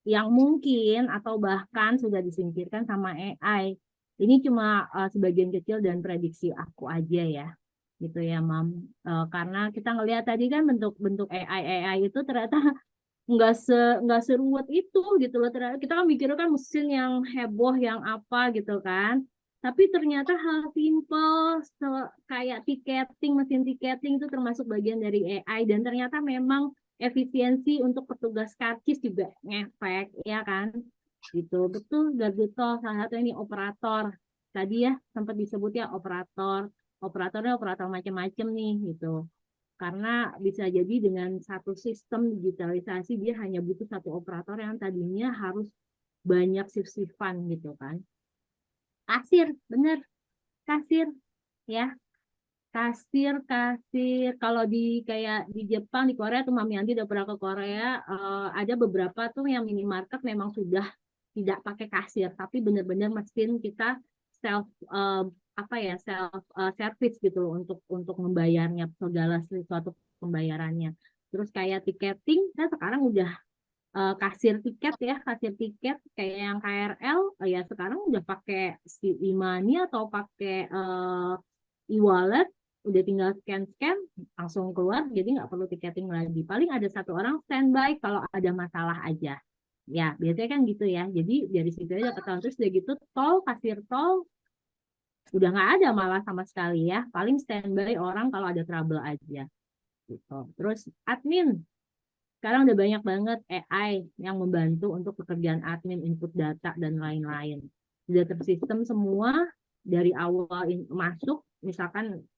yang mungkin atau bahkan sudah disingkirkan sama AI? Ini cuma sebagian kecil dan prediksi aku aja ya, gitu ya, Mam. Karena kita ngelihat tadi kan bentuk-bentuk AI itu ternyata nggak seruwet itu gitu loh. Ternyata kita kan mikirnya kan mesin yang heboh yang apa gitu kan, tapi ternyata hal simple kayak tiketing, mesin tiketing itu termasuk bagian dari AI, dan ternyata memang efisiensi untuk petugas karcis juga ngefek ya kan, gitu. Betul, Garduto salah satu ini operator tadi ya sempat disebut ya, operatornya operator macam-macam nih gitu. Karena bisa jadi dengan satu sistem digitalisasi dia hanya butuh satu operator yang tadinya harus banyak shift-shiftan gitu kan. Kasir, bener, kasir ya. Kasir. Kalau di kayak di Jepang, di Korea tuh Mami Andi udah pernah ke Korea, ada beberapa tuh yang minimarket memang sudah tidak pakai kasir, tapi benar-benar mesin kita self self service gitu loh untuk membayarnya, segala sesuatu pembayarannya. Terus kayak tiketing kan sekarang udah kasir tiket ya, kasir tiket kayak yang KRL ya sekarang udah pakai si e-money atau pakai e-wallet, udah tinggal scan langsung keluar, jadi nggak perlu tiketing lagi. Paling ada satu orang standby kalau ada masalah aja. Ya, biasanya kan gitu ya. Jadi dari situ aja ketahuan. Terus udah gitu tol, kasir tol udah nggak ada malah sama sekali ya. Paling standby orang kalau ada trouble aja. Gitu. Terus admin. Sekarang udah banyak banget AI yang membantu untuk pekerjaan admin, input data, dan lain-lain. Sudah tersistem semua dari awal masuk, misalkan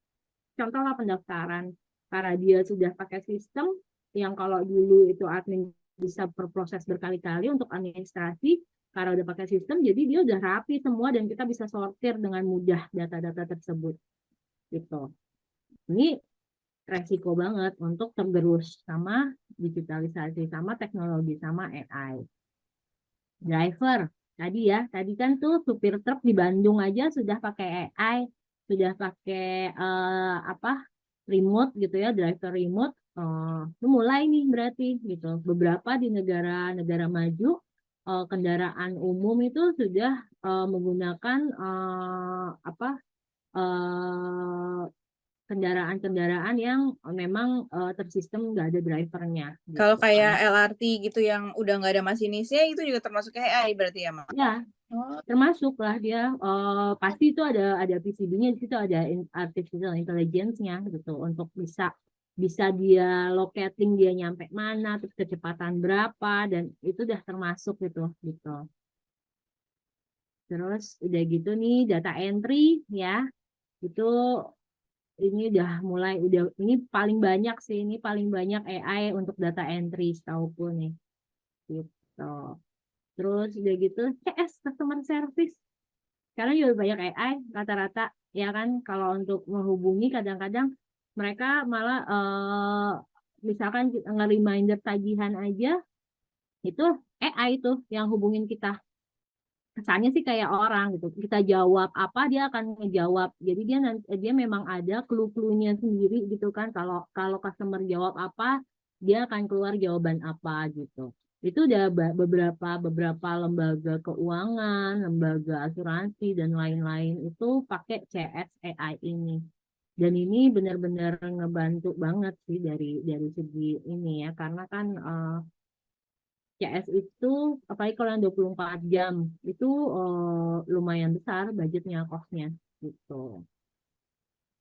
contohlah pendaftaran. Karena dia sudah pakai sistem yang kalau dulu itu admin bisa berproses berkali-kali untuk administrasi, karena udah pakai sistem, jadi dia udah rapi semua dan kita bisa sortir dengan mudah data-data tersebut. Gitu. Ini resiko banget untuk tergerus sama digitalisasi, sama teknologi, sama AI. Driver, tadi kan tuh supir truk di Bandung aja sudah pakai AI, sudah pakai remote gitu ya, driver remote. Itu mulai nih berarti gitu. Beberapa di negara-negara maju kendaraan umum itu sudah menggunakan kendaraan-kendaraan yang memang tersistem nggak ada drivernya. Gitu. Kalau kayak LRT gitu yang udah nggak ada masinisnya itu juga termasuk AI berarti ya, Mak? Ya, termasuk lah dia. Pasti itu ada PCB-nya, di situ ada artificial intelligence-nya gitu untuk bisa dia locating dia nyampe mana, terus kecepatan berapa, dan itu udah termasuk gitu. Terus udah gitu nih data entry ya, itu ini ini paling banyak sih, ini paling banyak AI untuk data entry setauku nih gitu. Terus udah gitu CS, customer service, sekarang juga banyak AI rata-rata ya kan. Kalau untuk menghubungi kadang-kadang mereka malah misalkan nge-reminder tagihan aja itu AI itu yang hubungin kita. Kesannya sih kayak orang gitu, kita jawab apa dia akan ngejawab, jadi dia memang ada clue-cluenya sendiri gitu kan. Kalau kalau customer jawab apa dia akan keluar jawaban apa gitu. Itu udah beberapa lembaga keuangan, lembaga asuransi, dan lain-lain itu pakai CS AI ini, dan ini benar-benar ngebantu banget sih dari segi ini ya, karena kan CS itu apalagi kalau yang 24 jam itu lumayan besar budgetnya, costnya gitu.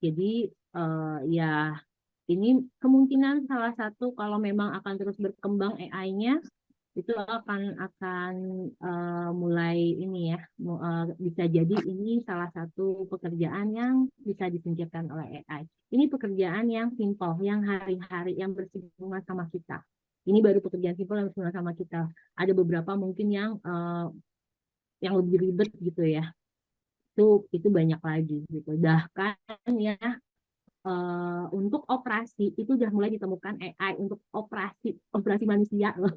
Jadi ya ini kemungkinan salah satu kalau memang akan terus berkembang AI-nya itu akan mulai mulai ini ya, bisa jadi ini salah satu pekerjaan yang bisa disingkirkan oleh AI. Ini pekerjaan yang simple, yang hari-hari, yang bersinggungan sama kita. Ini baru pekerjaan simple yang bersinggungan sama kita. Ada beberapa mungkin yang lebih ribet gitu ya. Itu banyak lagi gitu. Bahkan ya untuk operasi itu udah mulai ditemukan AI untuk operasi manusia loh.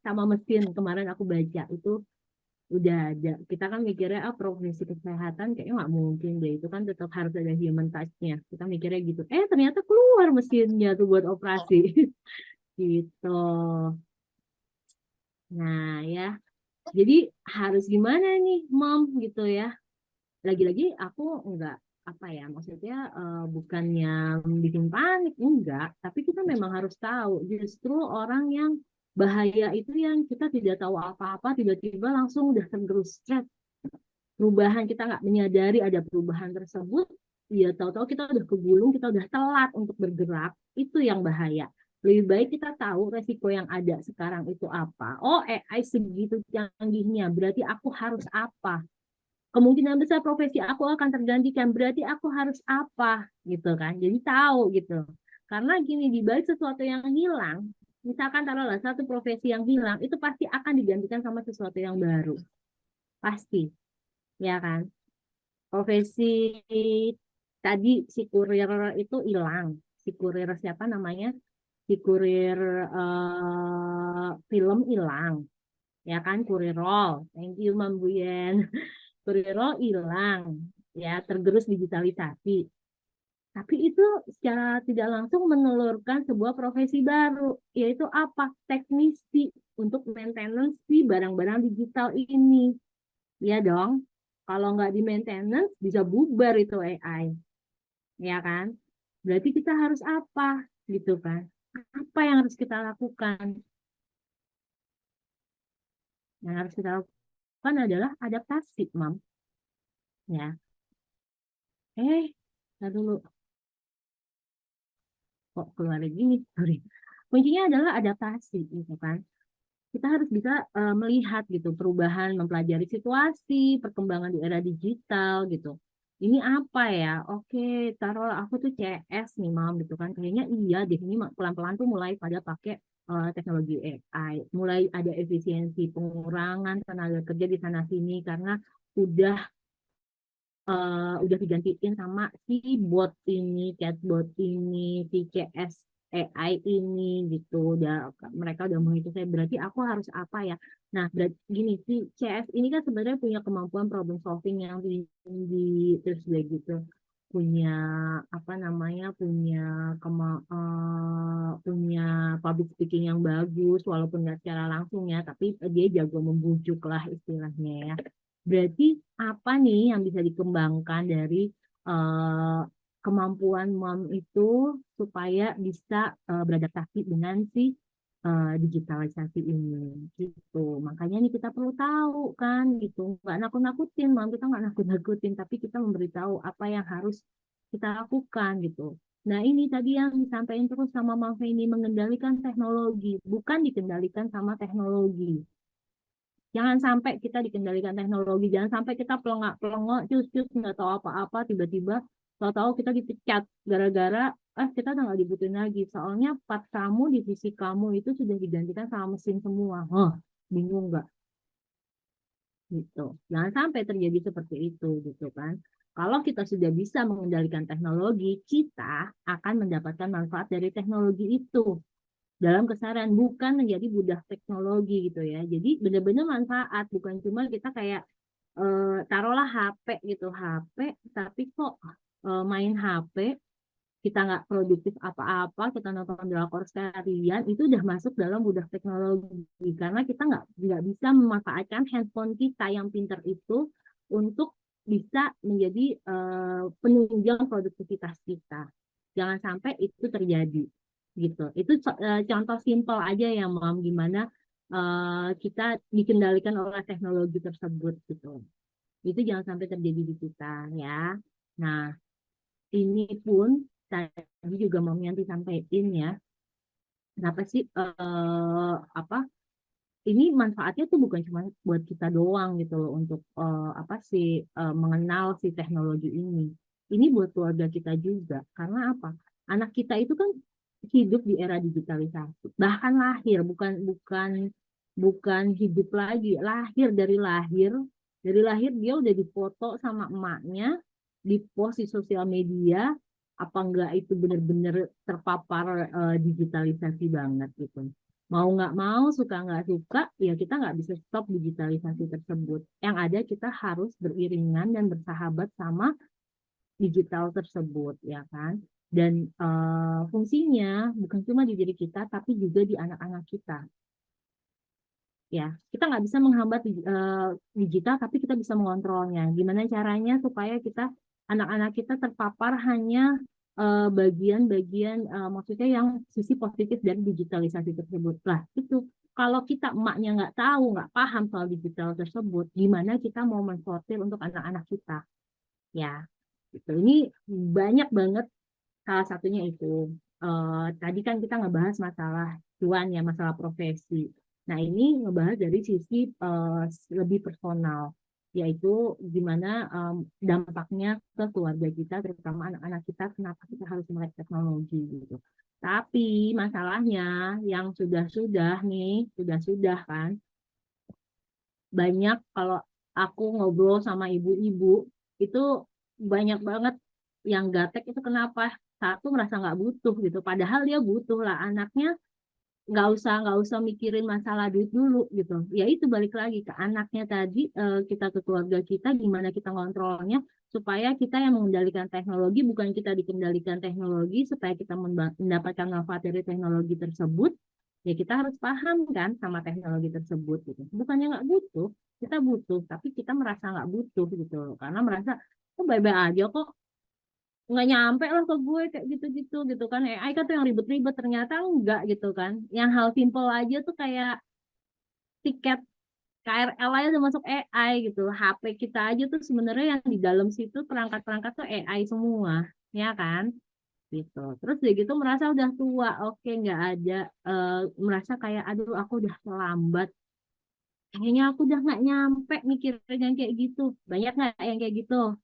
Sama mesin kemarin aku baca itu udah ada. Kita kan mikirnya profesi kesehatan kayaknya nggak mungkin deh, itu kan tetap harus ada human touch-nya, kita mikirnya gitu, ternyata keluar mesinnya tuh buat operasi. Gitu. Nah ya, jadi harus gimana nih mom gitu ya, lagi-lagi aku nggak apa ya, maksudnya bukannya bikin panik, enggak, tapi kita memang harus tahu justru orang yang bahaya itu yang kita tidak tahu apa-apa tiba-tiba langsung udah tergerus perubahan, kita nggak menyadari ada perubahan tersebut, ya tahu-tahu kita udah kegulung, kita udah telat untuk bergerak, itu yang bahaya. Lebih baik kita tahu resiko yang ada sekarang itu apa. Oh, AI segitu canggihnya, berarti aku harus apa? Kemungkinan besar profesi aku akan tergantikan, berarti aku harus apa? Gitu kan. Jadi tahu gitu. Karena gini, di balik sesuatu yang hilang, misalkan taruhlah satu profesi yang hilang, itu pasti akan digantikan sama sesuatu yang baru. Pasti. Ya kan? Profesi tadi si kurir itu hilang. Si kurir siapa namanya? Si kurir film hilang. Ya kan, kurir roll. Thank you Mam Buyen. Kurir roll hilang. Ya, tergerus digitalisasi. Tapi itu secara tidak langsung menelurkan sebuah profesi baru, yaitu apa? Teknisi untuk maintenance di barang-barang digital ini. Ya dong, kalau nggak di maintenance bisa bubar itu AI, ya kan? Berarti kita harus apa, gitu kan? Apa yang harus kita lakukan? Yang harus kita lakukan adalah adaptasi, Mam. Ya, ntar dulu. Kok keluar gini? Sorry. Kuncinya adalah adaptasi, gitu kan? Kita harus bisa melihat gitu perubahan, mempelajari situasi, perkembangan di era digital gitu. Ini apa ya? Oke, taruh aku tuh CS nih, Mam, gitu kan. Kayaknya iya deh, ini pelan-pelan tuh mulai pada pakai teknologi AI. Mulai ada efisiensi, pengurangan tenaga kerja di sana sini karena udah udah digantiin sama si bot ini, chatbot ini, si CS AI ini gitu. Mereka udah menghitung saya, berarti aku harus apa ya? Nah, berarti gini, si CS ini kan sebenarnya punya kemampuan problem solving yang tinggi, terus udah gitu punya apa namanya, punya public speaking yang bagus walaupun nggak secara langsung ya, tapi dia jago membujuk lah istilahnya ya. Berarti apa nih yang bisa dikembangkan dari kemampuan mom itu supaya bisa beradaptasi dengan si digitalisasi ini gitu. Makanya nih kita perlu tahu kan gitu. Nggak nakut-nakutin, mom, kita nggak nakut-nakutin, tapi kita memberitahu apa yang harus kita lakukan gitu. Nah, ini tadi yang disampaikan terus sama Mama Feni, mengendalikan teknologi, bukan dikendalikan sama teknologi. Jangan sampai kita dikendalikan teknologi, jangan sampai kita pelengok, cus nggak tahu apa-apa, tiba-tiba tahu-tahu kita dipecat gara-gara kita udah nggak dibutuhin lagi. Soalnya part kamu, divisi kamu itu sudah digantikan sama mesin semua. Bingung nggak? Gitu. Jangan sampai terjadi seperti itu, gitu kan. Kalau kita sudah bisa mengendalikan teknologi, kita akan mendapatkan manfaat dari teknologi itu dalam keseharian, bukan menjadi budak teknologi gitu ya. Jadi benar-benar manfaat, bukan cuma kita kayak taruhlah HP gitu, HP tapi kok main HP, kita nggak produktif apa-apa, kita nonton drakor seharian, itu udah masuk dalam budak teknologi karena kita nggak bisa memanfaatkan handphone kita yang pintar itu untuk bisa menjadi penunjang produktivitas kita. Jangan sampai itu terjadi gitu. Itu contoh simpel aja ya, Mam, gimana kita dikendalikan oleh teknologi tersebut gitu. Itu jangan sampai terjadi di kita ya. Nah, ini pun tadi juga Mam Yanti sampaikan ya. Kenapa sih apa ini manfaatnya tuh bukan cuma buat kita doang gitu loh untuk mengenal si teknologi ini. Ini buat keluarga kita juga. Karena apa? Anak kita itu kan hidup di era digitalisasi. Bahkan lahir, bukan bukan bukan hidup lagi, dari lahir dia udah difoto sama emaknya, dipost di sosial media, apa enggak itu benar-benar terpapar digitalisasi banget gitu. Mau nggak mau, suka nggak suka, ya kita nggak bisa stop digitalisasi tersebut. Yang ada kita harus beriringan dan bersahabat sama digital tersebut, ya kan? Dan fungsinya bukan cuma di diri kita, tapi juga di anak-anak kita. Ya, kita nggak bisa menghambat digital, tapi kita bisa mengontrolnya. Gimana caranya supaya anak-anak kita terpapar hanya bagian-bagian maksudnya yang sisi positif dari digitalisasi tersebut. Lah, itu kalau kita emaknya nggak tahu, nggak paham soal digital tersebut, gimana kita mau mensortir untuk anak-anak kita? Ya, gitu. Ini banyak banget, salah satunya itu. Tadi kan kita ngebahas masalah cuan ya, masalah profesi. Nah, ini ngebahas dari sisi lebih personal, yaitu gimana dampaknya ke keluarga kita, terutama anak-anak kita, kenapa kita harus melek teknologi gitu. Tapi masalahnya yang sudah-sudah nih, sudah-sudah kan, banyak kalau aku ngobrol sama ibu-ibu, itu banyak banget yang gaptek itu kenapa? Satu, merasa nggak butuh gitu, padahal dia butuh lah anaknya, nggak usah mikirin masalah duit dulu gitu. Ya itu balik lagi ke anaknya tadi, kita ke keluarga kita gimana kita ngontrolnya supaya kita yang mengendalikan teknologi, bukan kita dikendalikan teknologi, supaya kita mendapatkan manfaat dari teknologi tersebut. Ya kita harus paham kan sama teknologi tersebut gitu. Bukannya nggak butuh, kita butuh, tapi kita merasa nggak butuh gitu loh. Karena merasa kok baik-baik aja kok, nggak nyampe lah ke gue kayak gitu-gitu gitu kan. AI kan tuh yang ribet-ribet, ternyata enggak gitu kan. Yang hal simple aja tuh kayak tiket KRL aja udah masuk AI gitu. HP kita aja tuh sebenarnya yang di dalam situ perangkat-perangkat tuh AI semua, ya kan? Gitu. Terus dia gitu merasa udah tua, oke nggak ada, merasa kayak aduh aku udah terlambat. Kayaknya aku udah nggak nyampe mikirin yang kayak gitu. Banyak nggak yang kayak gitu?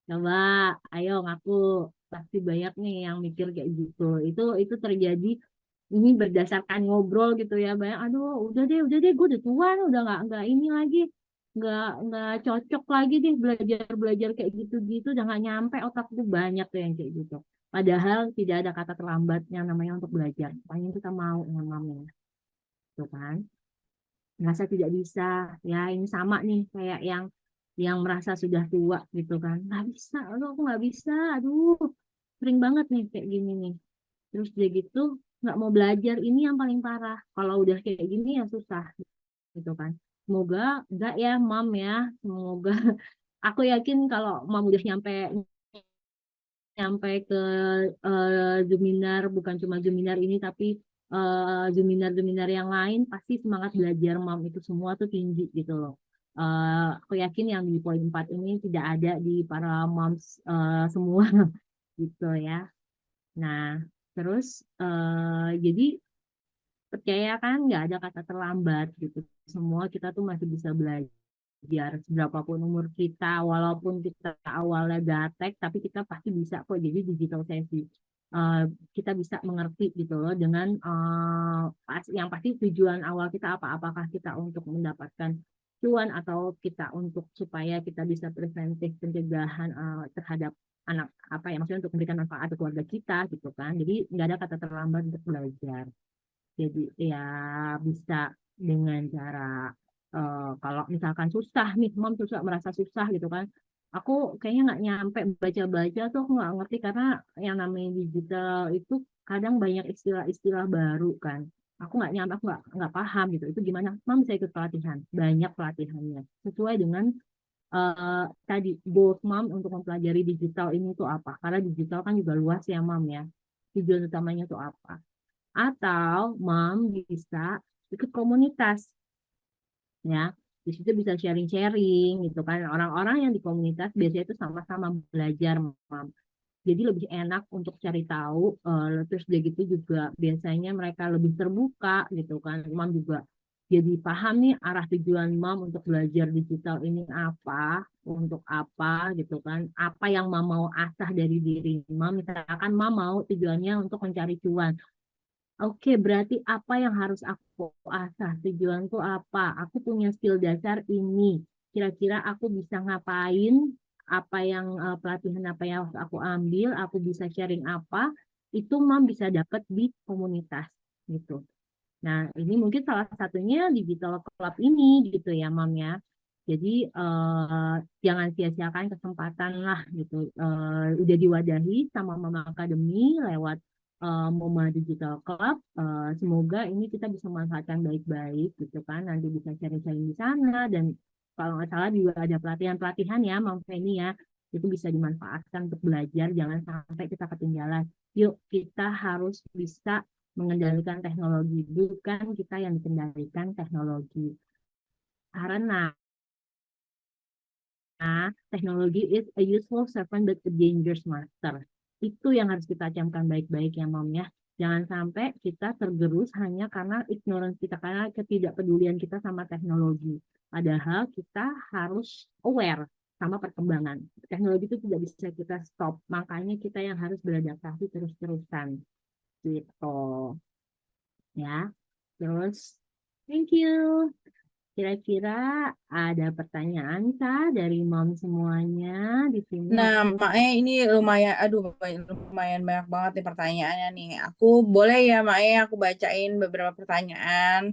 Coba, ayo ngaku. Pasti banyak nih yang mikir kayak gitu. Itu terjadi ini berdasarkan ngobrol gitu ya. Banyak, aduh, udah deh, gue udah tua, nih, udah nggak ini lagi, nggak cocok lagi deh belajar kayak gitu-gitu, udah nggak nyampe otakku banyak tuh yang kayak gitu. Padahal tidak ada kata terlambatnya namanya untuk belajar. Paling kita mau yang namanya, tuh kan? Merasa tidak bisa, ya ini sama nih kayak yang merasa sudah tua gitu kan, nggak bisa, aduh aku nggak bisa, aduh sering banget nih kayak gini nih. Terus dia gitu nggak mau belajar, ini yang paling parah. Kalau udah kayak gini ya susah gitu kan. Semoga enggak ya mam ya, semoga aku yakin kalau mam udah nyampe nyampe ke Zoominar, bukan cuma Zoominar ini tapi Zoominar yang lain, pasti semangat belajar mam itu semua tuh tinggi gitu loh. Aku yakin yang di poin 4 ini tidak ada di para moms semua gitu ya. Nah, terus jadi percaya kan nggak ada kata terlambat gitu. Semua kita tuh masih bisa belajar berapapun umur kita, walaupun kita awalnya gaptek, tapi kita pasti bisa kok jadi digital savvy. Eh, kita bisa mengerti gitu loh dengan yang pasti tujuan awal kita apa? Apakah kita untuk mendapatkan cuan atau kita untuk supaya kita bisa preventif pencegahan terhadap anak apa ya, maksudnya untuk memberikan manfaat ke keluarga kita gitu kan. Jadi nggak ada kata terlambat untuk belajar. Jadi ya bisa dengan cara kalau misalkan susah nih, mom susah merasa susah gitu kan. Aku kayaknya nggak nyampe baca-baca tuh, aku nggak ngerti karena yang namanya digital itu kadang banyak istilah-istilah baru kan. Aku nggak nyampe, aku nggak paham gitu. Itu gimana? Mom bisa ikut pelatihan, banyak pelatihannya sesuai dengan tadi goals mom untuk mempelajari digital ini tuh apa? Karena digital kan juga luas ya mom ya. Tujuan utamanya tuh apa? Atau mom bisa ikut komunitas ya, di situ bisa sharing-sharing gitu kan, orang-orang yang di komunitas biasanya itu sama-sama belajar mam, jadi lebih enak untuk cari tahu, terus dia gitu juga biasanya mereka lebih terbuka gitu kan, mam juga jadi paham nih arah tujuan Mam untuk belajar digital ini apa, untuk apa gitu kan, apa yang Mam mau asah dari diri Mam, misalkan Mam mau tujuannya untuk mencari cuan. Oke, berarti apa yang harus aku asah? Tujuanku apa? Aku punya skill dasar ini. Kira-kira aku bisa ngapain? Apa yang pelatihan apa yang harus aku ambil? Aku bisa sharing apa? Itu Mam bisa dapat di komunitas gitu. Nah, ini mungkin salah satunya digital club ini gitu ya, Mam ya. Jadi jangan sia-siakan kesempatan lah gitu. Udah diwadahi sama Mama Academy lewat MoMA Digital Club. Semoga ini kita bisa manfaatkan baik-baik gitu kan. Nanti bisa sharing-sharing di sana dan kalau nggak salah juga ada pelatihan-pelatihan ya, Mam Feni ya. Itu bisa dimanfaatkan untuk belajar. Jangan sampai kita ketinggalan. Yuk, kita harus bisa mengendalikan teknologi, bukan kita yang dikendalikan teknologi. Karena teknologi is a useful servant but a dangerous master. Itu yang harus kita camkan baik-baik ya, Mom ya. Jangan sampai kita tergerus hanya karena ignorance kita, karena ketidakpedulian kita sama teknologi. Padahal kita harus aware sama perkembangan. Teknologi itu tidak bisa kita stop, makanya kita yang harus beradaptasi terus-terusan. Gitu. Ya, terus thank you. Kira-kira ada pertanyaan kah dari Mom semuanya di sini? Nah, Mae ini lumayan, aduh, lumayan banyak banget nih pertanyaannya nih. Aku boleh ya, Mae, aku bacain beberapa pertanyaan.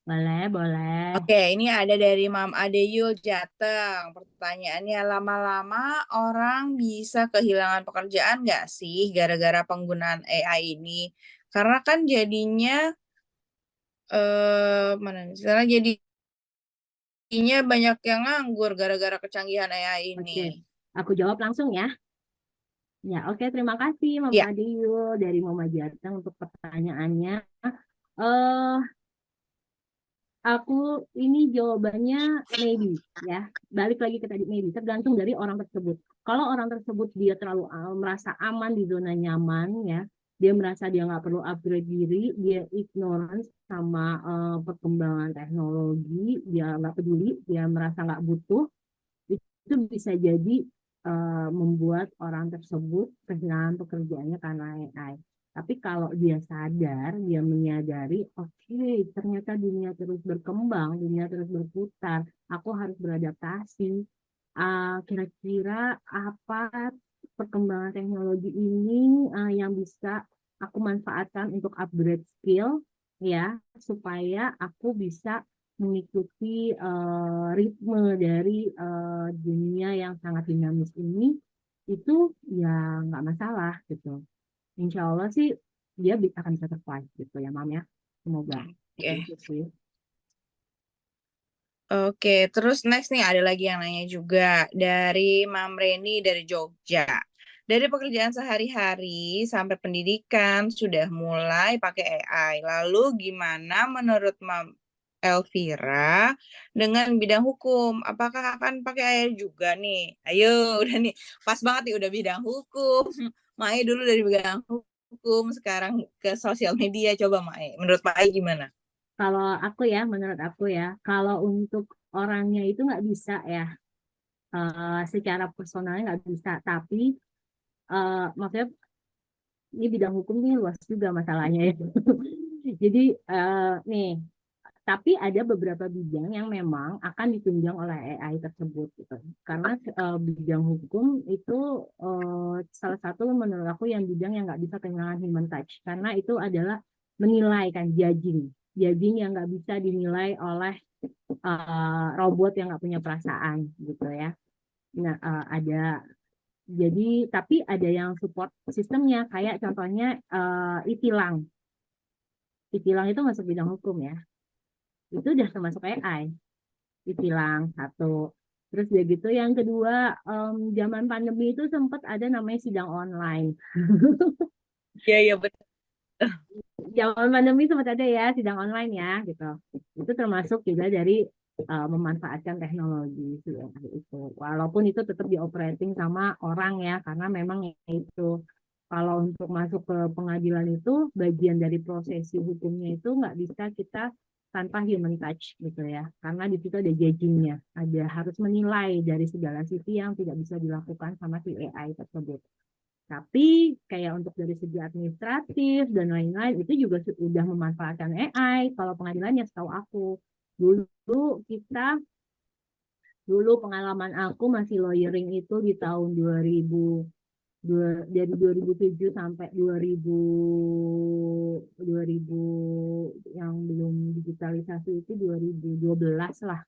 Boleh, boleh. Oke, ini ada dari Mam Adeyul Jateng. Pertanyaannya, lama-lama orang bisa kehilangan pekerjaan nggak sih gara-gara penggunaan AI ini? Karena kan jadinya, mana nih? Karena jadinya banyak yang nganggur gara-gara kecanggihan AI Oke, ini. aku jawab langsung ya. Ya, oke, terima kasih Mama Ya. Adiyu dari Mama Jateng untuk pertanyaannya. Eh, aku ini jawabannya maybe ya. Balik lagi ke tadi maybe, tergantung dari orang tersebut. Kalau orang tersebut dia terlalu merasa aman di zona nyaman ya, dia merasa dia nggak perlu upgrade diri, dia ignorance sama perkembangan teknologi, dia nggak peduli, dia merasa nggak butuh, itu bisa jadi membuat orang tersebut kehilangan pekerjaannya karena AI. Tapi kalau dia sadar, dia menyadari, oke, ternyata dunia terus berkembang, dunia terus berputar, aku harus beradaptasi. Kira-kira apa perkembangan teknologi ini yang bisa aku manfaatkan untuk upgrade skill, ya, supaya aku bisa mengikuti ritme dari dunia yang sangat dinamis ini, itu ya nggak masalah gitu. Insya Allah sih dia akan bisa survive gitu ya, Mam ya. Semoga. Oke. Gitu sih. Oke, terus next nih ada lagi yang nanya juga dari Mam Reni dari Jogja. Dari pekerjaan sehari-hari sampai pendidikan sudah mulai pakai AI. Lalu gimana menurut Mam Elvira dengan bidang hukum? Apakah akan pakai AI juga nih? Ayo, udah nih, pas banget nih udah bidang hukum. Mae dulu dari bidang hukum, sekarang ke sosial media. Coba Mae, menurut Mae gimana? Kalau aku ya, menurut aku ya, kalau untuk orangnya itu nggak bisa ya, secara personalnya nggak bisa. Tapi maksudnya ini bidang hukum ini luas juga masalahnya ya. Jadi nih, tapi ada beberapa bidang yang memang akan ditunjang oleh AI tersebut gitu. Karena bidang hukum itu salah satu menurut aku yang bidang yang nggak bisa kehilangan human touch. Karena itu adalah menilai kan, judging yang nggak bisa dinilai oleh robot yang nggak punya perasaan gitu ya. Nah, ada jadi tapi ada yang support sistemnya kayak contohnya e-tilang. E-tilang itu masuk bidang hukum ya. Itu udah termasuk AI. E-tilang satu. Terus udah gitu yang kedua, zaman pandemi itu sempat ada namanya sidang online. Iya, iya betul. Zaman pandemi sempat ada ya sidang online ya gitu. Itu termasuk juga dari memanfaatkan teknologi itu. Walaupun itu tetap dioperating sama orang ya, karena memang itu kalau untuk masuk ke pengadilan itu bagian dari prosesi hukumnya itu nggak bisa kita tanpa human touch gitu ya. Karena di situ ada judging-nya, ada harus menilai dari segala sisi yang tidak bisa dilakukan sama si AI tersebut. Tapi kayak untuk dari segi administratif dan lain-lain itu juga sudah memanfaatkan AI. Kalau pengadilannya setahu aku dulu pengalaman aku masih lawyering itu di tahun 2000 dari 2007 sampai 2000 yang belum digitalisasi itu 2012 lah.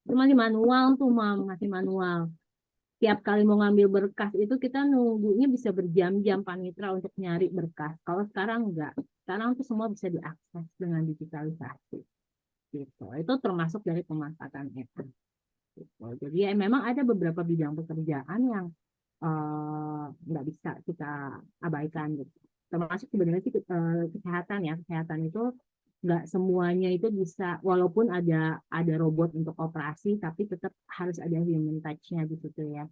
Itu masih manual tuh, masih manual. Tiap kali mau ngambil berkas itu kita nunggunya bisa berjam-jam panitra untuk nyari berkas. Kalau sekarang enggak. Sekarang tuh semua bisa diakses dengan digitalisasi. Gitu. Itu termasuk dari pemanfaatan itu. Gitu. Jadi ya, memang ada beberapa bidang pekerjaan yang nggak bisa kita abaikan gitu. Termasuk sebenarnya sih kesehatan ya. Kesehatan itu nggak semuanya itu bisa, walaupun ada robot untuk operasi, tapi tetap harus ada human touch-nya di situ ya.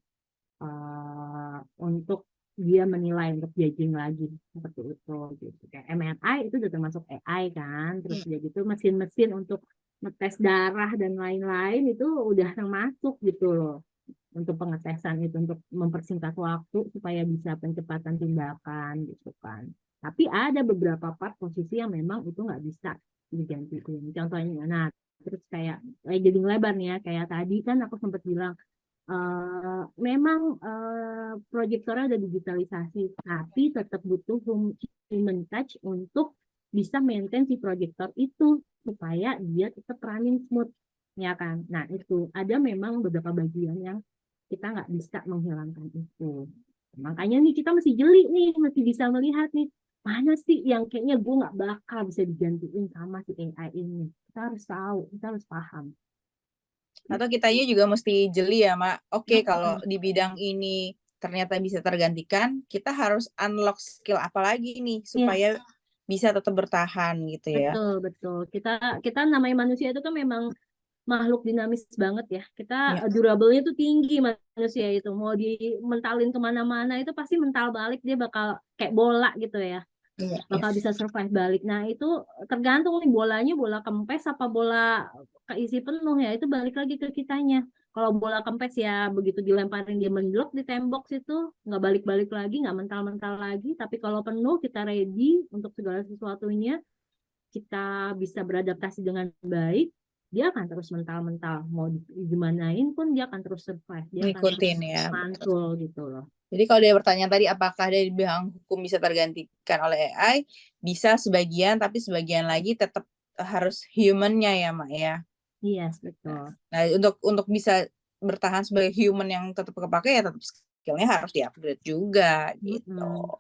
Untuk dia menilai, untuk judging lagi seperti itu gitu. Kayak MRI itu udah termasuk AI kan, terus dia gitu mesin-mesin untuk ngetes darah dan lain-lain itu udah termasuk gitu loh. Untuk pengetesan itu, untuk mempersingkat waktu supaya bisa pencepatan tindakan gitu kan. Tapi ada beberapa part posisi yang memang itu nggak bisa digantiin. Contohnya, nah terus kayak jadi lebar nih ya, kayak tadi kan aku sempat bilang memang proyektornya udah digitalisasi, tapi tetap butuh human touch untuk bisa maintain si proyektor itu supaya dia tetap running smooth, ya kan. Nah itu ada memang beberapa bagian yang kita nggak bisa menghilangkan itu. Makanya nih kita masih jeli nih, masih bisa melihat nih mana sih yang kayaknya gue nggak bakal bisa digantiin sama si AI ini. Kita harus tahu, kita harus paham. Atau kitanya juga mesti jeli ya, Mak. Oke, kalau di bidang ini ternyata bisa tergantikan, kita harus unlock skill apa lagi nih supaya bisa tetap bertahan gitu ya. Betul. Kita namanya manusia itu kan memang makhluk dinamis banget ya. Kita durable-nya tuh tinggi manusia itu. Mau dimentalin kemana-mana itu pasti mental balik, dia bakal kayak bola gitu ya. Bakal bisa survive balik. Nah itu tergantung nih bolanya, bola kempes apa bola keisi penuh ya. Itu balik lagi ke kitanya. Kalau bola kempes ya begitu dilemparin dia menblok di tembok situ, nggak balik-balik lagi, nggak mental-mental lagi. Tapi kalau penuh kita ready untuk segala sesuatunya, kita bisa beradaptasi dengan baik, dia akan terus mental-mental. Mau gimanain pun dia akan terus survive. Dia ngikutin akan ya. mantul gitu loh. Jadi kalau dari pertanyaan tadi, apakah dari bidang hukum bisa tergantikan oleh AI? Bisa sebagian, tapi sebagian lagi tetap harus human-nya ya, Mak ya. Yes, betul. Nah, untuk bisa bertahan sebagai human yang tetap kepake ya tetap skill-nya harus di-upgrade juga gitu.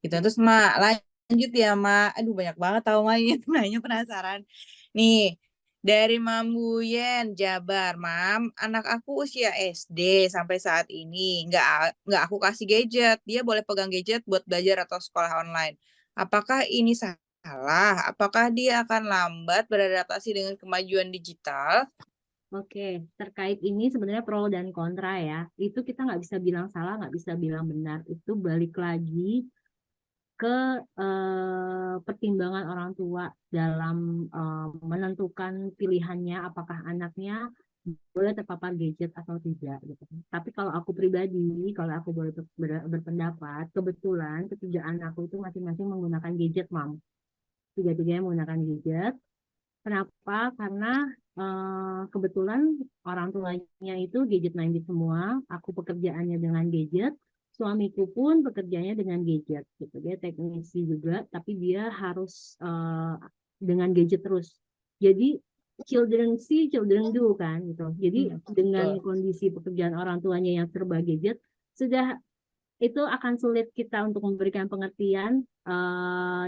Gitu. Terus Mak, lanjut ya Mak. Aduh banyak banget tahu Mak ini nanya penasaran. Nih, dari Mam Buyen, Jabar, Mam, anak aku usia SD sampai saat ini nggak aku kasih gadget. Dia boleh pegang gadget buat belajar atau sekolah online. Apakah ini salah? Apakah dia akan lambat beradaptasi dengan kemajuan digital? Oke, terkait ini sebenarnya pro dan kontra ya. Itu kita nggak bisa bilang salah, nggak bisa bilang benar. Itu balik lagi ke pertimbangan orang tua dalam menentukan pilihannya apakah anaknya boleh terpapar gadget atau tidak gitu. Tapi kalau aku pribadi, kalau aku boleh berpendapat, kebetulan ketiga anakku itu masing-masing menggunakan gadget, Mam. Tiga-tiganya menggunakan gadget. Kenapa? Karena kebetulan orang tuanya itu gadget minded semua. Aku pekerjaannya dengan gadget. Suamiku pun pekerjaannya dengan gadget. Gitu. Dia teknisi juga, tapi dia harus dengan gadget terus. Jadi children see, children do kan gitu. Jadi dengan kondisi pekerjaan orang tuanya yang serba gadget, sudah itu akan sulit kita untuk memberikan pengertian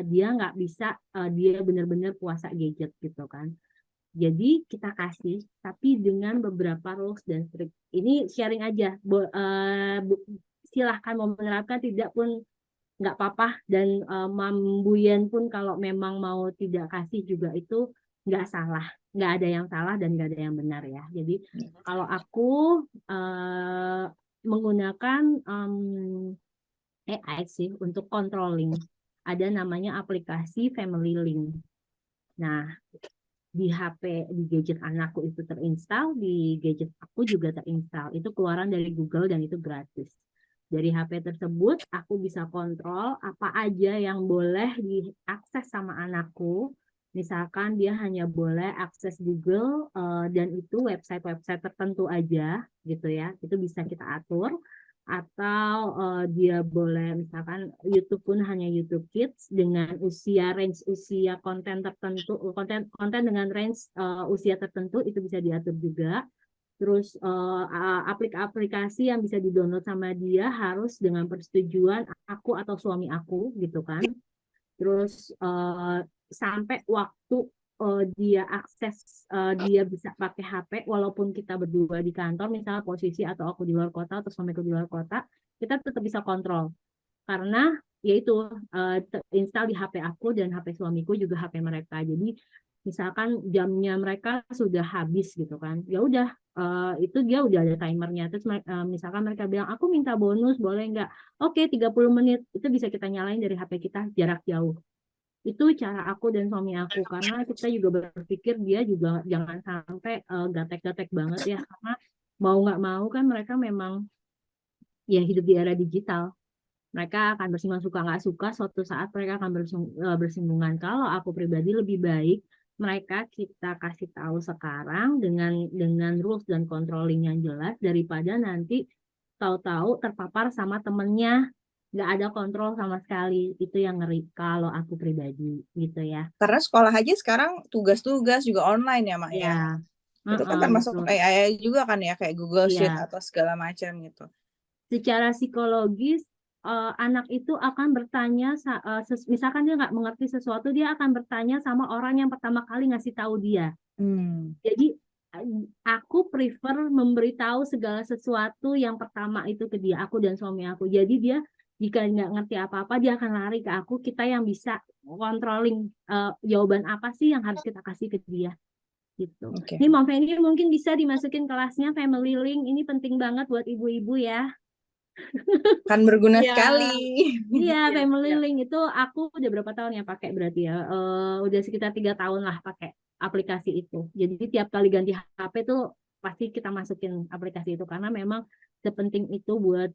dia nggak bisa dia benar-benar puasa gadget gitu kan. Jadi kita kasih tapi dengan beberapa rules dan trik. Ini sharing aja. Silahkan mau menerapkan tidak pun nggak apa-apa, dan Mam Buyen pun kalau memang mau tidak kasih juga itu nggak salah, nggak ada yang salah dan nggak ada yang benar ya. Jadi kalau aku menggunakan AI sih untuk controlling, ada namanya aplikasi Family Link. Nah di HP, di gadget anakku itu terinstall, di gadget aku juga terinstall. Itu keluaran dari Google dan itu gratis. Dari HP tersebut, aku bisa kontrol apa aja yang boleh diakses sama anakku. Misalkan dia hanya boleh akses Google dan itu website-website tertentu aja gitu ya. Itu bisa kita atur. Atau dia boleh misalkan YouTube pun hanya YouTube Kids dengan range usia konten tertentu, konten dengan range usia tertentu itu bisa diatur juga. Terus aplikasi yang bisa di-download sama dia harus dengan persetujuan aku atau suami aku gitu kan. Terus sampai waktu dia akses, dia bisa pakai HP walaupun kita berdua di kantor, misalnya posisi atau aku di luar kota atau suamiku di luar kota, kita tetap bisa kontrol. Karena yaitu terinstall di HP aku dan HP suamiku juga HP mereka. Jadi misalkan jamnya mereka sudah habis gitu kan, ya udah itu dia udah ada timernya. Terus misalkan mereka bilang aku minta bonus boleh nggak, oke 30 menit itu bisa kita nyalain dari HP kita jarak jauh. Itu cara aku dan suami aku, karena kita juga berpikir dia juga jangan sampai gatek-gatek banget ya, karena mau nggak mau kan mereka memang ya hidup di era digital. Mereka akan bersinggungan, suka nggak suka, suatu saat mereka akan bersinggungan. Kalau aku pribadi lebih baik mereka kita kasih tahu sekarang dengan rules dan controlling yang jelas daripada nanti tahu-tahu terpapar sama temennya, nggak ada kontrol sama sekali. Itu yang ngeri kalau aku pribadi gitu ya. Karena sekolah aja sekarang tugas-tugas juga online ya, Mak ya. Ya, Itu kan termasuk betul. AI juga kan ya, kayak Google Sheet Iya. atau segala macam gitu. Secara psikologis anak itu akan bertanya, misalkan dia nggak mengerti sesuatu, dia akan bertanya sama orang yang pertama kali ngasih tahu dia. Jadi aku prefer memberitahu segala sesuatu yang pertama itu ke dia, aku dan suami aku. Jadi dia jika nggak ngerti apa-apa, dia akan lari ke aku, kita yang bisa controlling jawaban apa sih yang harus kita kasih ke dia. Gitu. Oke. Ini Mom Feni mungkin bisa dimasukin kelasnya Family Link, ini penting banget buat ibu-ibu ya. Kan berguna Iya. sekali. Iya, Iya, Family iya. Link itu aku udah berapa tahun ya pakai berarti ya. Udah sekitar 3 tahun lah pakai aplikasi itu. Jadi tiap kali ganti HP tuh pasti kita masukin aplikasi itu karena memang sepenting itu buat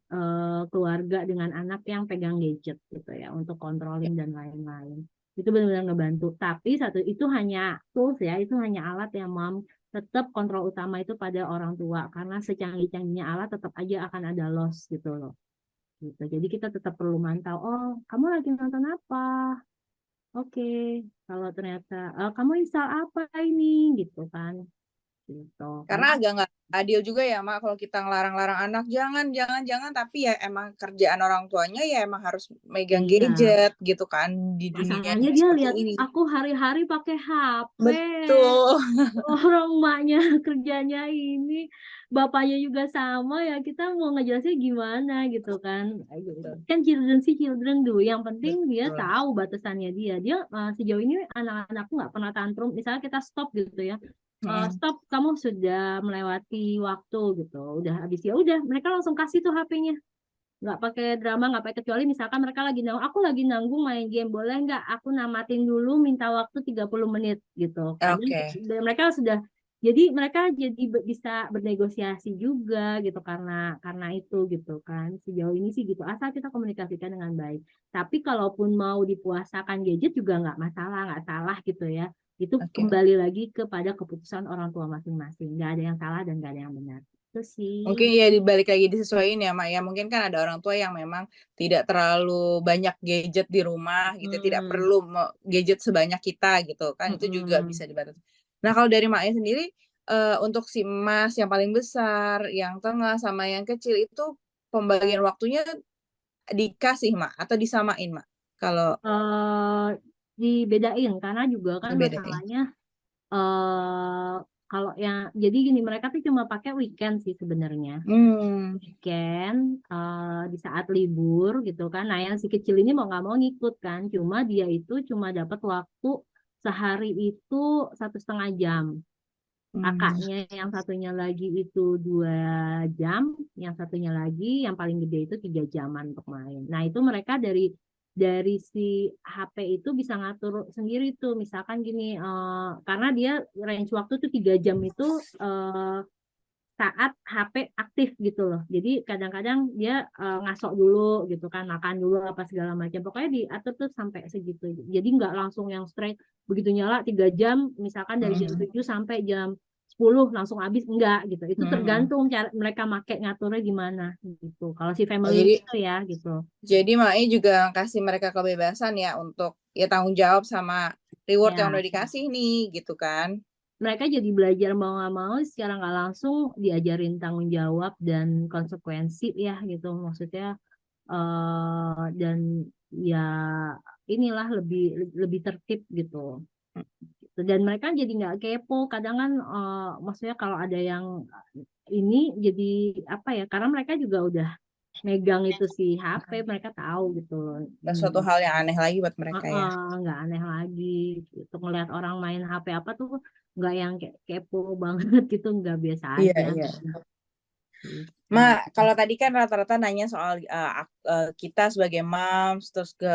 keluarga dengan anak yang pegang gadget gitu ya untuk controlling dan lain-lain. Itu benar-benar ngebantu. Tapi satu itu hanya tools ya, itu hanya alat yang Mom, tetap kontrol utama itu pada orang tua karena secanggih-canggihnya alat tetap aja akan ada loss gitu loh. Gitu. Jadi kita tetap perlu mantau. Oh, kamu lagi nonton apa? Oke, kalau ternyata kamu install apa ini, gitu kan? Gitu. Karena agak nggak adil juga ya, Mak, kalau kita ngelarang-larang anak jangan, tapi ya emang kerjaan orang tuanya ya emang harus megang Iya. gadget gitu kan di dunia Masalahnya dia seperti lihat ini. aku hari-hari pakai HP. Betul. Orang emaknya kerjanya ini, bapaknya juga sama ya, kita mau ngejelasin gimana gitu kan. Kan children sih children do. Yang penting dia Betul. tahu batasannya dia. Dia sejauh ini anak-anakku nggak pernah tantrum. Misalnya kita stop gitu ya. Stop, kamu sudah melewati waktu gitu. Udah habis ya udah, mereka langsung kasih tuh HP-nya. Nggak pakai drama, nggak pakai, kecuali misalkan mereka lagi nanggung, aku lagi nanggung main game, boleh nggak aku namatin dulu, minta waktu 30 menit gitu. Kadang mereka sudah, jadi mereka jadi bisa bernegosiasi juga gitu karena itu gitu kan. Sejauh ini sih gitu, asal kita komunikasikan dengan baik. Tapi kalaupun mau dipuasakan gadget juga nggak masalah, nggak salah gitu ya. Itu kembali lagi kepada keputusan orang tua masing-masing. Nggak ada yang salah dan nggak ada yang benar. Itu sih. Mungkin ya dibalik lagi disesuaikan ya, Mak ya. Mungkin kan ada orang tua yang memang tidak terlalu banyak gadget di rumah gitu, tidak perlu gadget sebanyak kita gitu kan. Itu juga bisa dibatasi. Nah, kalau dari Maknya sendiri untuk si Mas yang paling besar, yang tengah sama yang kecil itu pembagian waktunya dikasih, Mak, atau disamain, Mak? Kalau dibedain karena juga kan masalahnya kalau yang jadi gini, mereka tuh cuma pakai weekend sih sebenarnya. Weekend di saat libur gitu kan. Nah, yang si kecil ini mau nggak mau ngikut kan. Cuma dia itu cuma dapat waktu sehari itu 1,5 jam. Kakaknya yang satunya lagi itu 2 jam, yang satunya lagi yang paling gede itu 3 jaman untuk main. Nah, itu mereka dari dari si HP itu bisa ngatur sendiri tuh, misalkan gini, karena dia range waktu tuh 3 jam itu saat HP aktif gitu loh. Jadi kadang-kadang dia ngasok dulu gitu kan, makan dulu apa segala macam. Pokoknya diatur tuh sampai segitu. Jadi nggak langsung yang straight begitu nyala 3 jam, misalkan dari jam 7 sampai jam 10 langsung habis, enggak gitu. Itu tergantung cara mereka make ngaturnya gimana gitu. Kalau si family itu ya gitu. Jadi Mai juga kasih mereka kebebasan ya untuk ya tanggung jawab sama reward yang Ya. udah dikasih nih gitu kan. Mereka jadi belajar mau nggak mau secara nggak langsung diajarin tanggung jawab dan konsekuensi ya gitu, maksudnya dan ya inilah lebih tertib gitu. Dan mereka jadi nggak kepo, kadang kan maksudnya kalau ada yang ini jadi apa ya, karena mereka juga udah megang itu si HP, mereka tahu gitu loh. Dan suatu hal yang aneh lagi buat mereka ya. Nggak aneh lagi gitu, ngelihat orang main HP apa tuh nggak yang kepo banget gitu, nggak, biasa Iya, aja. iya. Gitu. Ma, kalau tadi kan rata-rata nanya soal kita sebagai moms, terus ke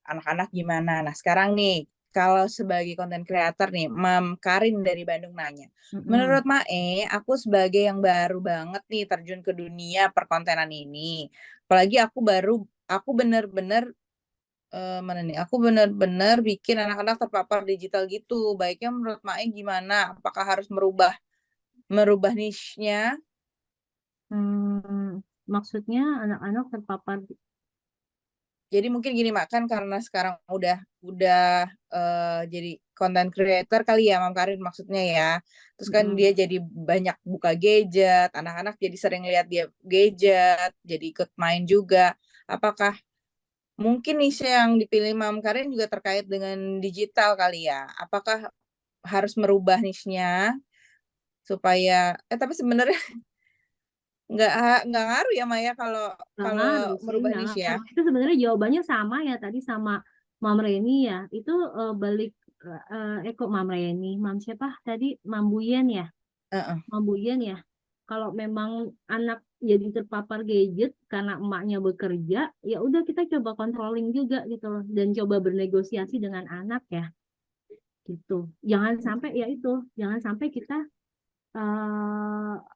anak-anak gimana. Nah, sekarang nih, kalau sebagai content creator nih, Mam Karin dari Bandung nanya. Menurut Mae, aku sebagai yang baru banget nih terjun ke dunia perkontenan ini. Apalagi aku bener-bener aku bener-bener bikin anak-anak terpapar digital gitu. Baiknya menurut Mae gimana? Apakah harus merubah niche-nya? Maksudnya anak-anak terpapar. Jadi mungkin gini Mak, kan karena sekarang udah jadi content creator kali ya Mam Karin maksudnya ya. Terus kan dia jadi banyak buka gadget, anak-anak jadi sering lihat dia gadget, jadi ikut main juga. Apakah mungkin niche yang dipilih Mam Karin juga terkait dengan digital kali ya? Apakah harus merubah niche-nya supaya tapi sebenarnya nggak ngaruh ya Maya kalau Ngaruh sih, merubah niche ya. itu sebenarnya jawabannya sama ya tadi sama Mam Reni ya. Itu balik kok Mam Reni, Mam siapa tadi, Mam Buyen ya. Mam Buyen ya. Kalau memang anak jadi terpapar gadget karena emaknya bekerja, ya udah kita coba controlling juga gitu loh, dan coba bernegosiasi dengan anak ya. Gitu. Jangan sampai ya itu, jangan sampai kita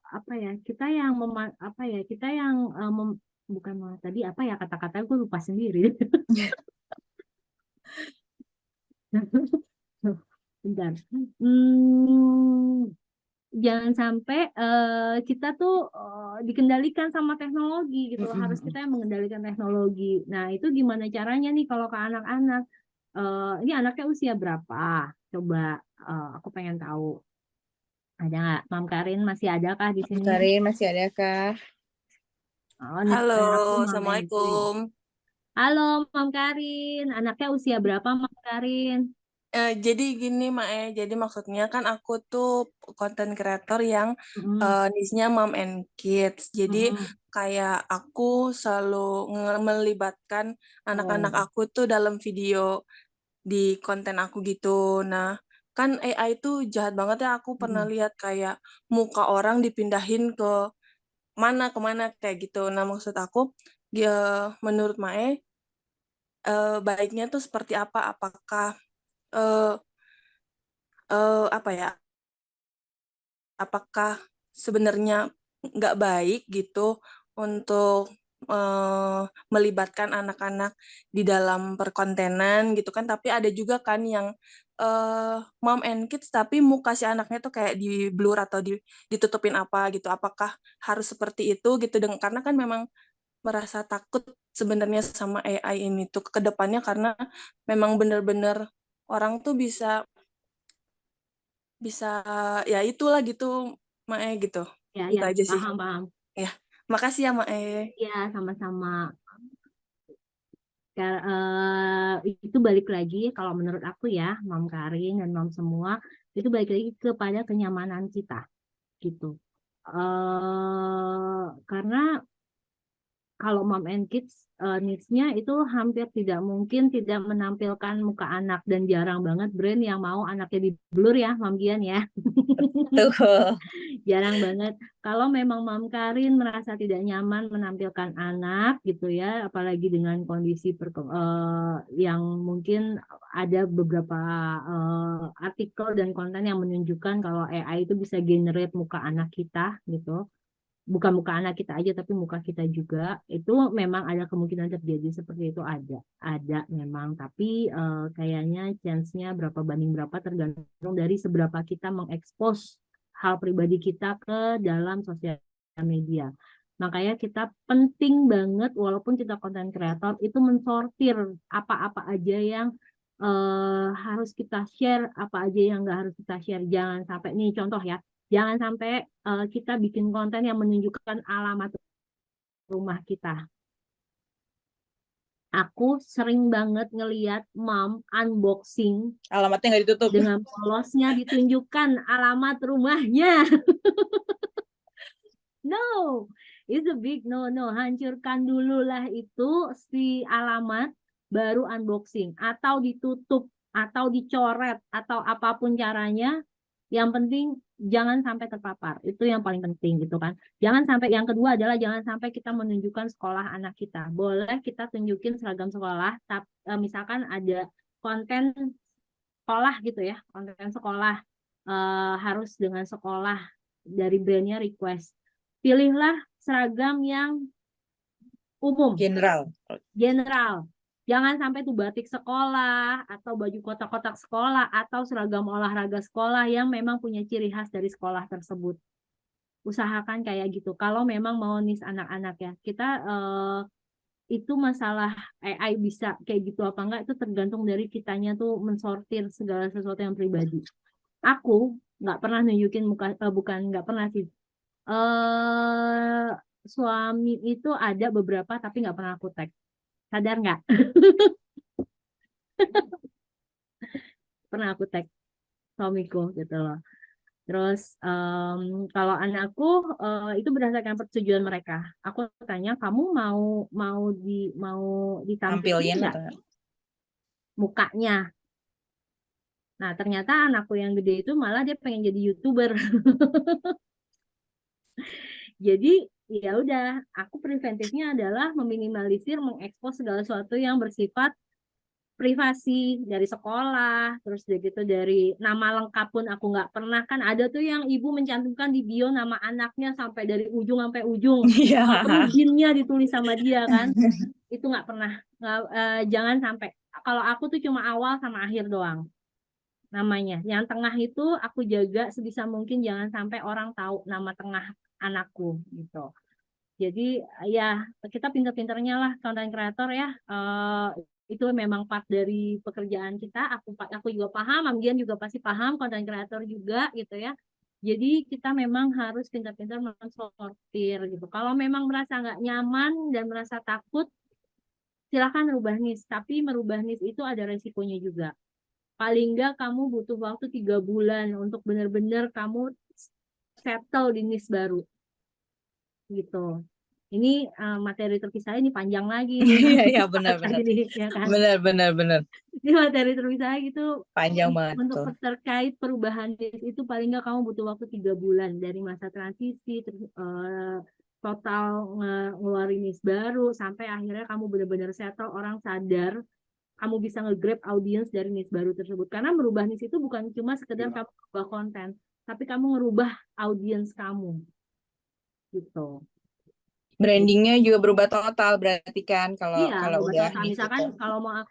apa ya, kita yang bukan tadi apa ya kata-kata gue lupa sendiri. Bentar. Jangan sampai kita tuh dikendalikan sama teknologi gitu loh. Harus kita yang mengendalikan teknologi. Nah, itu gimana caranya nih kalau ke anak-anak? Ini anaknya usia berapa? Coba aku pengen tahu. Ada nggak? Mam Karin masih adakah di sini? Mam Karin masih adakah? Halo, Assalamualaikum. Halo Mam Karin, anaknya usia berapa Mam Karin? Jadi gini Mae, jadi maksudnya kan aku tuh content creator yang niche-nya mom and kids. Jadi kayak aku selalu melibatkan anak-anak aku tuh dalam video di konten aku gitu. Nah, kan AI itu jahat banget ya. Aku pernah lihat kayak muka orang dipindahin ke kemana kayak gitu. Nah, maksud aku dia menurut Mae baiknya tuh seperti apa? Apakah apa ya? Apakah sebenarnya nggak baik gitu untuk melibatkan anak-anak di dalam perkontenan gitu kan? Tapi ada juga kan yang mom and kids tapi muka si anaknya tuh kayak di blur atau ditutupin apa gitu. Apakah harus seperti itu gitu? Karena kan memang merasa takut sebenarnya sama AI ini tuh ke depannya, karena memang benar-benar orang tuh bisa ya itulah gitu Mae gitu. Ya, Itu aja sih. paham. Ya, makasih ya Mae. Ya, sama-sama. Itu balik lagi kalau menurut aku ya, Mam Karin dan Mam semua, itu balik lagi kepada kenyamanan kita gitu. Karena kalau mom and kids needs-nya itu hampir tidak mungkin tidak menampilkan muka anak, dan jarang banget brand yang mau anaknya di blur ya Mam Gian ya. Jarang banget. Kalau memang Mam Karin merasa tidak nyaman menampilkan anak gitu ya, apalagi dengan kondisi yang mungkin ada beberapa artikel dan konten yang menunjukkan kalau AI itu bisa generate muka anak kita gitu. Bukan muka anak kita aja tapi muka kita juga. Itu memang ada kemungkinan terjadi seperti itu, ada memang, tapi kayaknya chance-nya berapa banding berapa tergantung dari seberapa kita mengekspos hal pribadi kita ke dalam sosial media. Makanya kita penting banget walaupun kita konten kreator itu mensortir apa-apa aja yang harus kita share, apa aja yang nggak harus kita share. Jangan sampai, nih contoh ya, jangan sampai kita bikin konten yang menunjukkan alamat rumah kita. Aku sering banget ngeliat mom unboxing Alamatnya nggak ditutup. dengan polosnya ditunjukkan alamat rumahnya. No, it's a big no. Hancurkan dulu lah itu si alamat, baru unboxing, atau ditutup, atau dicoret, atau apapun caranya. Yang penting jangan sampai terpapar, itu yang paling penting gitu kan. Jangan sampai, yang kedua adalah jangan sampai kita menunjukkan sekolah anak kita. Boleh kita tunjukin seragam sekolah, tapi misalkan ada konten sekolah gitu ya, konten sekolah harus dengan sekolah dari brandnya request. Pilihlah seragam yang umum, General. Jangan sampai tuh batik sekolah atau baju kotak-kotak sekolah atau seragam olahraga sekolah yang memang punya ciri khas dari sekolah tersebut. Usahakan kayak gitu. Kalau memang mau nis anak-anak ya, kita itu masalah AI bisa kayak gitu apa enggak itu tergantung dari kitanya tuh mensortir segala sesuatu yang pribadi. Aku nggak pernah nunjukin muka, bukan nggak pernah sih. Suami itu ada beberapa tapi nggak pernah aku tag. Sadar nggak? Pernah aku tag suamiku gitu loh. Terus kalau anakku itu berdasarkan persetujuan mereka. Aku tanya, kamu mau ditampilin Tampilin nggak atau mukanya? Nah ternyata anakku yang gede itu malah dia pengen jadi YouTuber. Jadi ya udah, aku preventifnya adalah meminimalisir, mengekspos segala sesuatu yang bersifat privasi dari sekolah, terus gitu dari nama lengkap pun aku nggak pernah. Kan ada tuh yang ibu mencantumkan di bio nama anaknya sampai dari ujung sampai ujung, penuh jinnya ditulis sama dia kan. Itu nggak pernah, jangan sampai. Kalau aku tuh cuma awal sama akhir doang namanya. Yang tengah itu aku jaga sebisa mungkin jangan sampai orang tahu nama tengah anakku gitu. Jadi ya kita pinter-pinternya lah content creator ya. Itu memang part dari pekerjaan kita. Aku juga paham, Amdian juga pasti paham, content creator juga gitu ya. Jadi kita memang harus pintar-pintar mensortir gitu. Kalau memang merasa nggak nyaman dan merasa takut, silakan rubah nis. Tapi merubah nis itu ada resikonya juga. Paling nggak kamu butuh waktu 3 bulan untuk benar-benar kamu settle di nis baru gitu. Ini materi terpisah ini panjang lagi. Iya benar. Ya kan? Benar. Ini materi terpisah gitu Panjang banget untuk tuh. terkait perubahan itu paling nggak kamu butuh waktu 3 bulan dari masa transisi total ngeluarin nis baru sampai akhirnya kamu benar-benar settle, orang sadar kamu bisa nge-grab audience dari nis baru tersebut. Karena merubah nis itu bukan cuma sekedar kamu merubah konten, tapi kamu ngerubah audience kamu gitu. Brandingnya juga berubah total berarti kan kalau Iya, kalau udah total. nis Misalkan itu. kalau mau,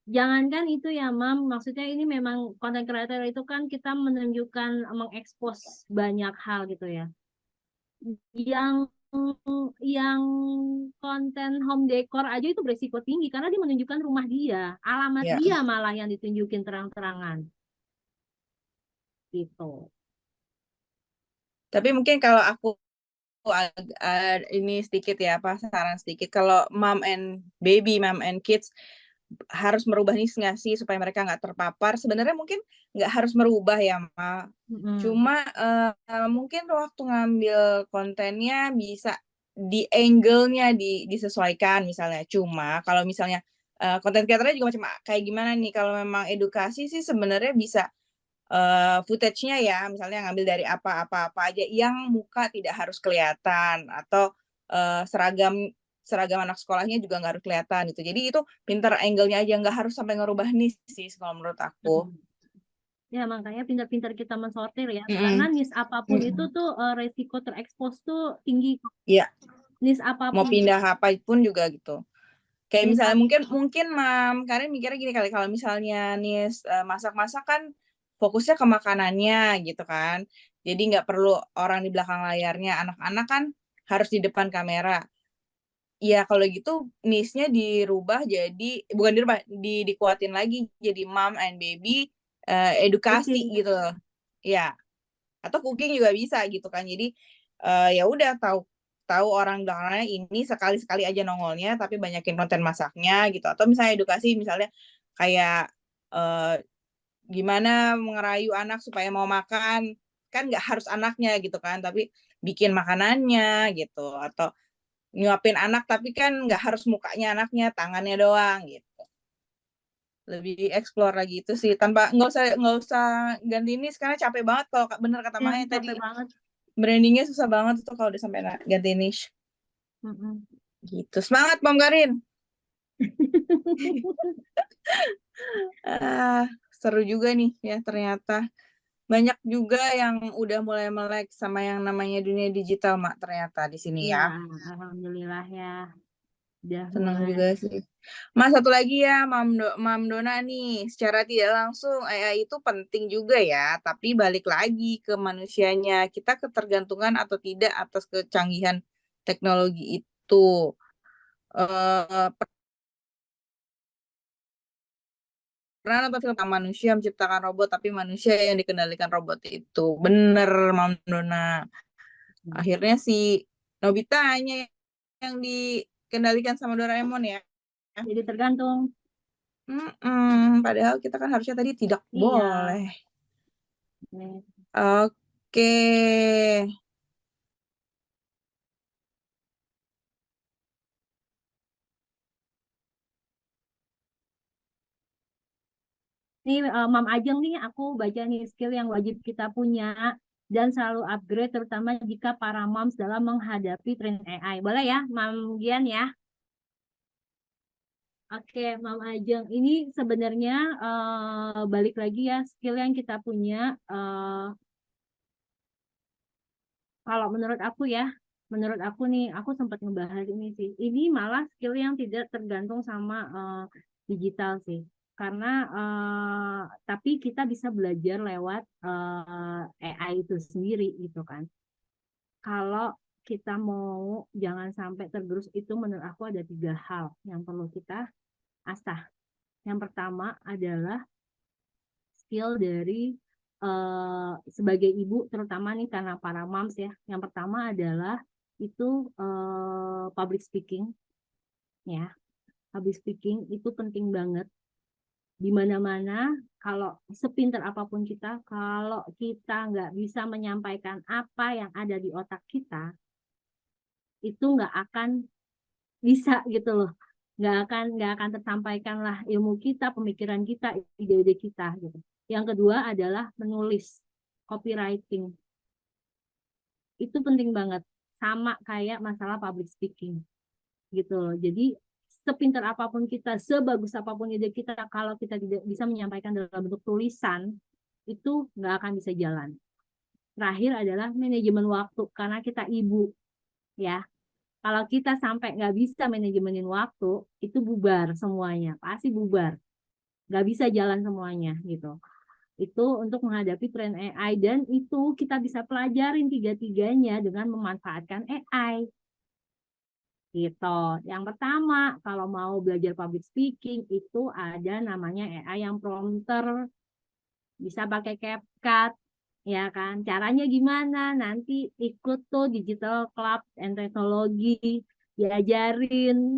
jangankan itu ya Mam, maksudnya ini memang konten creator itu kan kita menunjukkan, mengekspos banyak hal gitu ya. Yang konten home decor aja itu beresiko tinggi karena dia menunjukkan rumah dia, alamat Ya. dia malah yang ditunjukin terang-terangan gitu. Tapi mungkin kalau aku ini sedikit ya, saran sedikit. Kalau mom and kids harus merubah nih nggak sih supaya mereka nggak terpapar? Sebenarnya mungkin nggak harus merubah ya, Ma. Cuma mungkin waktu ngambil kontennya bisa di angle-nya disesuaikan misalnya. Cuma kalau misalnya konten kreatornya juga macam kayak gimana nih? Kalau memang edukasi sih sebenarnya bisa footage-nya ya, misalnya ngambil dari apa aja yang muka tidak harus kelihatan, atau seragam anak sekolahnya juga nggak harus kelihatan gitu. Jadi itu pinter angle-nya aja, nggak harus sampai ngerubah nis sih kalau menurut aku. Ya, makanya pintar-pintar kita mensortir ya. Mm-mm. Karena nis apapun Mm-mm. itu tuh resiko terekspos tuh tinggi. Iya, Nis mau apapun. pindah apa pun juga gitu. Kayak Nis misalnya mungkin Mam, Karin mikirnya gini kali, kalau misalnya nis masak-masak kan fokusnya ke makanannya gitu kan. Jadi nggak perlu orang di belakang layarnya. Anak-anak kan harus di depan kamera. Ya kalau gitu nisnya dirubah jadi, bukan dirubah, dikuatin lagi jadi mom and baby edukasi Cooking. gitu. Ya, atau cooking juga bisa gitu kan. Jadi ya udah tahu orang belakangnya ini sekali-sekali aja nongolnya, tapi banyakin konten masaknya gitu. Atau misalnya edukasi, misalnya kayak gimana mengerayu anak supaya mau makan, kan nggak harus anaknya gitu kan, tapi bikin makanannya gitu. Atau nyuapin anak tapi kan nggak harus mukanya anaknya, tangannya doang gitu. Lebih explore lagi itu sih, tanpa nggak usah ganti nis karena capek banget kalau bener kata Maya tadi. Capek banget. Brandingnya susah banget tuh kalau udah sampai ganti niche. Gitu. Semangat Mom Karin. Seru juga nih ya ternyata. Banyak juga yang udah mulai melek sama yang namanya dunia digital, Mak, ternyata di sini ya. Alhamdulillah ya. Udah Senang mulai. juga sih. Mas, satu lagi ya, Mam Dona nih. Secara tidak langsung AI itu penting juga ya, tapi balik lagi ke manusianya. Kita ketergantungan atau tidak atas kecanggihan teknologi itu. Pernah nonton film tentang manusia menciptakan robot, tapi manusia yang dikendalikan robot itu. Bener, Mam Dona. Akhirnya si Nobitanya yang dikendalikan sama Doraemon ya. Jadi tergantung. Padahal kita kan harusnya tadi tidak Iya. boleh. Oke. Nih Mam Ajeng nih, aku baca nih skill yang wajib kita punya dan selalu upgrade, terutama jika para moms dalam menghadapi tren AI. Boleh ya, Mam Gian ya? Oke, Mam Ajeng. Ini sebenarnya balik lagi ya, skill yang kita punya. Kalau menurut aku ya, menurut aku nih, aku sempat ngebahas ini sih. Ini malah skill yang tidak tergantung sama digital sih. Karena tapi kita bisa belajar lewat AI itu sendiri gitu kan. Kalau kita mau jangan sampai tergerus, itu menurut aku ada 3 hal yang perlu kita asah. Yang pertama adalah skill dari sebagai ibu, terutama nih karena para moms ya. Yang pertama adalah itu public speaking ya. Public speaking itu penting banget. Di mana-mana, kalau sepintar apapun kita, kalau kita nggak bisa menyampaikan apa yang ada di otak kita, itu nggak akan bisa gitu loh. Nggak akan tersampaikan lah ilmu kita, pemikiran kita, ide-ide kita gitu. Yang kedua adalah menulis, copywriting. Itu penting banget, sama kayak masalah public speaking gitu loh. Jadi sepintar apapun kita, sebagus apapun ide kita, kalau kita tidak bisa menyampaikan dalam bentuk tulisan, itu nggak akan bisa jalan. Terakhir adalah manajemen waktu, karena kita ibu ya. Kalau kita sampai nggak bisa manajemenin waktu, itu bubar semuanya, pasti bubar, nggak bisa jalan semuanya gitu. Itu untuk menghadapi tren AI, dan itu kita bisa pelajarin tiga-tiganya dengan memanfaatkan AI. Gitu. Yang pertama, kalau mau belajar public speaking itu ada namanya AI yang prompter, bisa pakai CapCut, ya kan? Caranya gimana? Nanti ikut tuh Digital Club and Technology, diajarin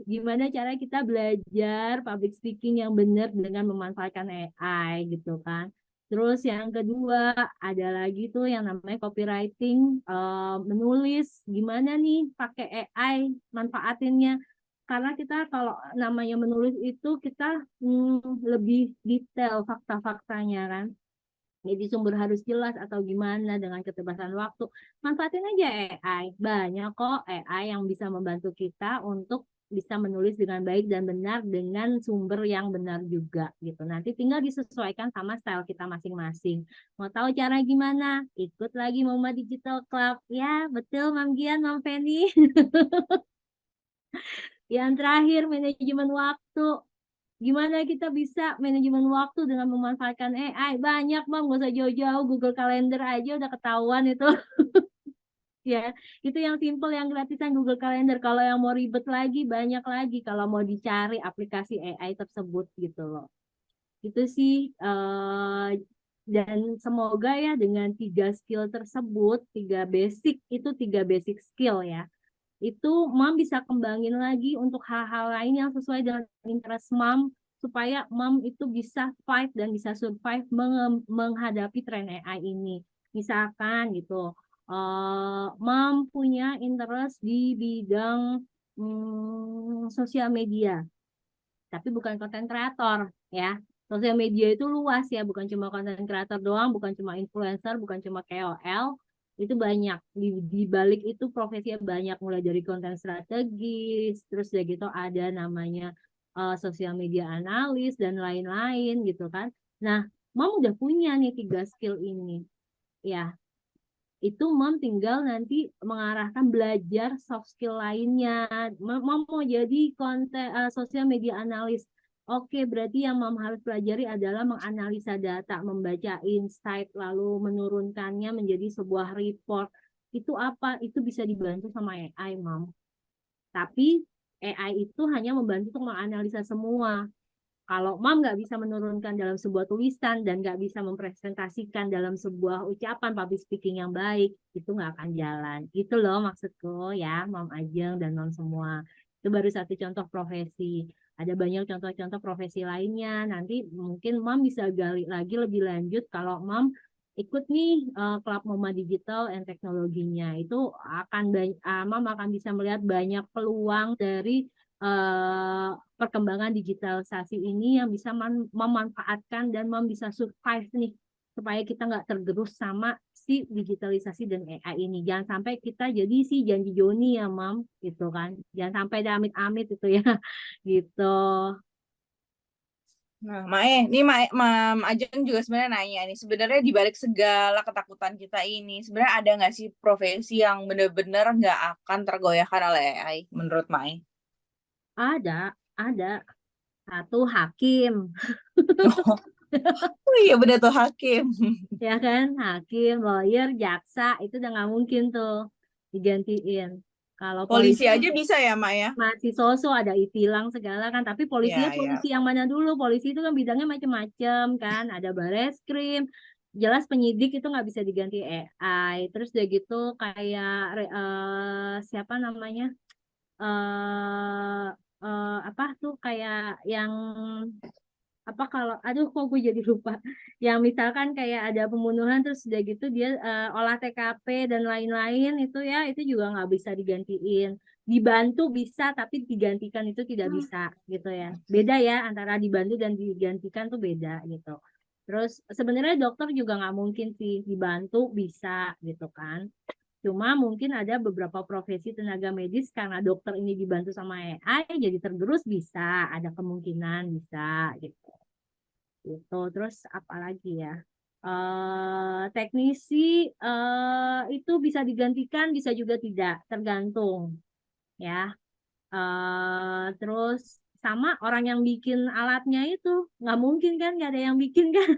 gimana cara kita belajar public speaking yang benar dengan memanfaatkan AI gitu kan. Terus yang kedua ada lagi tuh yang namanya copywriting, menulis gimana nih pakai AI manfaatinnya. karena kita kalau namanya menulis itu kita lebih detail fakta-faktanya kan. Jadi sumber harus jelas atau gimana dengan keterbatasan waktu. Manfaatin aja AI. Banyak kok AI yang bisa membantu kita untuk bisa menulis dengan baik dan benar dengan sumber yang benar juga gitu. Nanti tinggal disesuaikan sama style kita masing-masing. Mau tahu cara gimana? Ikut lagi Mama Digital Club. Ya, betul Mam Gian, Mam Feni. Yang terakhir, manajemen waktu. Gimana kita bisa manajemen waktu dengan memanfaatkan AI? Banyak, Mam. Nggak usah jauh-jauh. Google Calendar aja udah ketahuan itu. Ya, itu yang simple, yang gratisan Google Calendar. Kalau yang mau ribet lagi, banyak lagi. Kalau mau dicari aplikasi AI tersebut gitu loh. Itu sih. Dan semoga ya dengan 3 skill tersebut, 3 basic skill ya. Itu Mam bisa kembangin lagi untuk hal-hal lain yang sesuai dengan interest Mam, supaya Mam itu bisa fight dan bisa survive menghadapi tren AI ini. Misalkan gitu, Mam punya interest di bidang sosial media, tapi bukan konten kreator ya. Sosial media itu luas ya, bukan cuma konten kreator doang, bukan cuma influencer, bukan cuma KOL, itu banyak. Di balik itu profesinya banyak, mulai dari konten strategis, terus udah gitu ada namanya sosial media analis dan lain-lain gitu kan. Nah, Mam udah punya nih 3 skill ini. Ya, itu Mam tinggal nanti mengarahkan belajar soft skill lainnya. Mam mau jadi konten sosial media analis. Oke, berarti yang Mam harus pelajari adalah menganalisa data, membaca insight, lalu menurunkannya menjadi sebuah report. Itu apa? Itu bisa dibantu sama AI, Mam. Tapi AI itu hanya membantu untuk menganalisa semua. Kalau Mam nggak bisa menurunkan dalam sebuah tulisan dan nggak bisa mempresentasikan dalam sebuah ucapan public speaking yang baik, itu nggak akan jalan. Itu loh maksudku ya, Mam Ajeng dan Mam semua. Itu baru satu contoh profesi. Ada banyak contoh-contoh profesi lainnya. Nanti mungkin Mam bisa gali lagi lebih lanjut kalau Mam ikut nih Klub Mama Digital and Teknologinya. Itu Mam akan bisa melihat banyak peluang dari perkembangan digitalisasi ini yang bisa memanfaatkan dan bisa survive nih, supaya kita nggak tergerus sama si digitalisasi dan AI ini. Jangan sampai kita jadi si janji Joni ya Mam gitu kan, jangan sampai ada amit-amit itu ya gitu. Nah, Mae, nih Mam Ajeng juga sebenarnya nanya nih, sebenarnya di balik segala ketakutan kita ini, sebenarnya ada nggak sih profesi yang benar-benar nggak akan tergoyahkan oleh AI menurut Mae? Ada satu hakim. Oh iya bener tuh hakim. Ya kan, hakim, lawyer, jaksa itu udah nggak mungkin tuh digantiin. Kalau Polisi aja bisa ya, Mak ya? masih sosok, ada itilang segala kan, tapi polisinya Ya, polisi yang mana dulu? Polisi itu kan bidangnya macam-macam kan, ada bareskrim, jelas penyidik itu nggak bisa diganti AI. Terus udah gitu kayak siapa namanya, apa tuh kayak yang apa kalau aduh kok gue jadi lupa, yang misalkan kayak ada pembunuhan terus udah gitu dia olah TKP dan lain-lain, itu ya itu juga nggak bisa digantiin. Dibantu bisa tapi digantikan itu tidak bisa gitu ya, beda ya antara dibantu dan digantikan tuh beda gitu. Terus sebenarnya dokter juga nggak mungkin sih, dibantu bisa gitu kan, cuma mungkin ada beberapa profesi tenaga medis karena dokter ini dibantu sama AI jadi tergerus, bisa ada kemungkinan bisa gitu. Gitu. Terus apa lagi ya? Teknisi itu bisa digantikan, bisa juga tidak, tergantung ya. Terus sama orang yang bikin alatnya itu nggak mungkin kan, nggak ada yang bikin kan.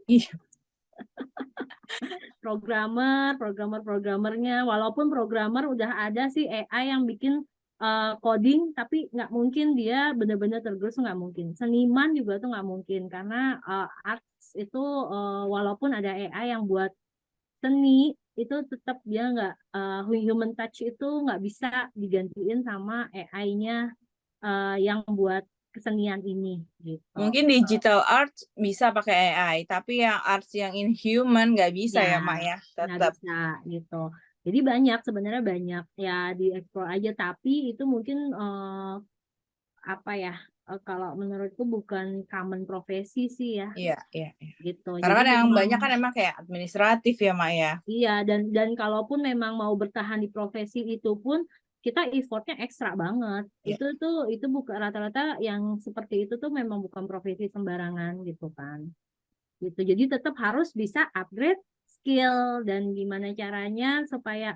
Iya. Programmernya, walaupun programmer udah ada sih AI yang bikin coding, tapi nggak mungkin dia benar-benar tergerus, nggak mungkin. Seniman juga tuh nggak mungkin, karena arts itu walaupun ada AI yang buat seni, itu tetap dia nggak, human touch itu nggak bisa digantiin sama AI-nya yang buat kesenian ini gitu. Mungkin digital art bisa pakai AI, tapi yang arts yang inhuman nggak bisa ya, Mak ya? Nggak Tetap. bisa gitu. Jadi banyak, sebenarnya banyak ya, dieksplor aja, tapi itu mungkin apa ya? Kalau menurutku bukan common profesi sih ya, Iya, iya. gitu. Karena kan Jadi yang memang banyak kan emang kayak administratif ya, Mak ya. iya, dan kalaupun memang mau bertahan di profesi itu pun kita effortnya ekstra banget. Iya. Itu bukan rata-rata yang seperti itu tuh memang bukan profesi sembarangan gitu kan. Gitu. Jadi tetap harus bisa upgrade skill dan gimana caranya supaya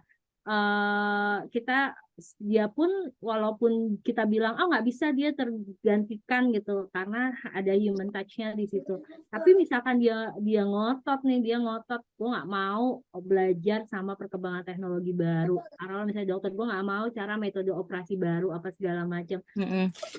kita dia pun walaupun kita bilang nggak bisa dia tergantikan gitu karena ada human touch-nya di situ. Tapi misalkan dia ngotot gue nggak mau belajar sama perkembangan teknologi baru. Kalau misalnya dokter gue nggak mau cara metode operasi baru apa segala macam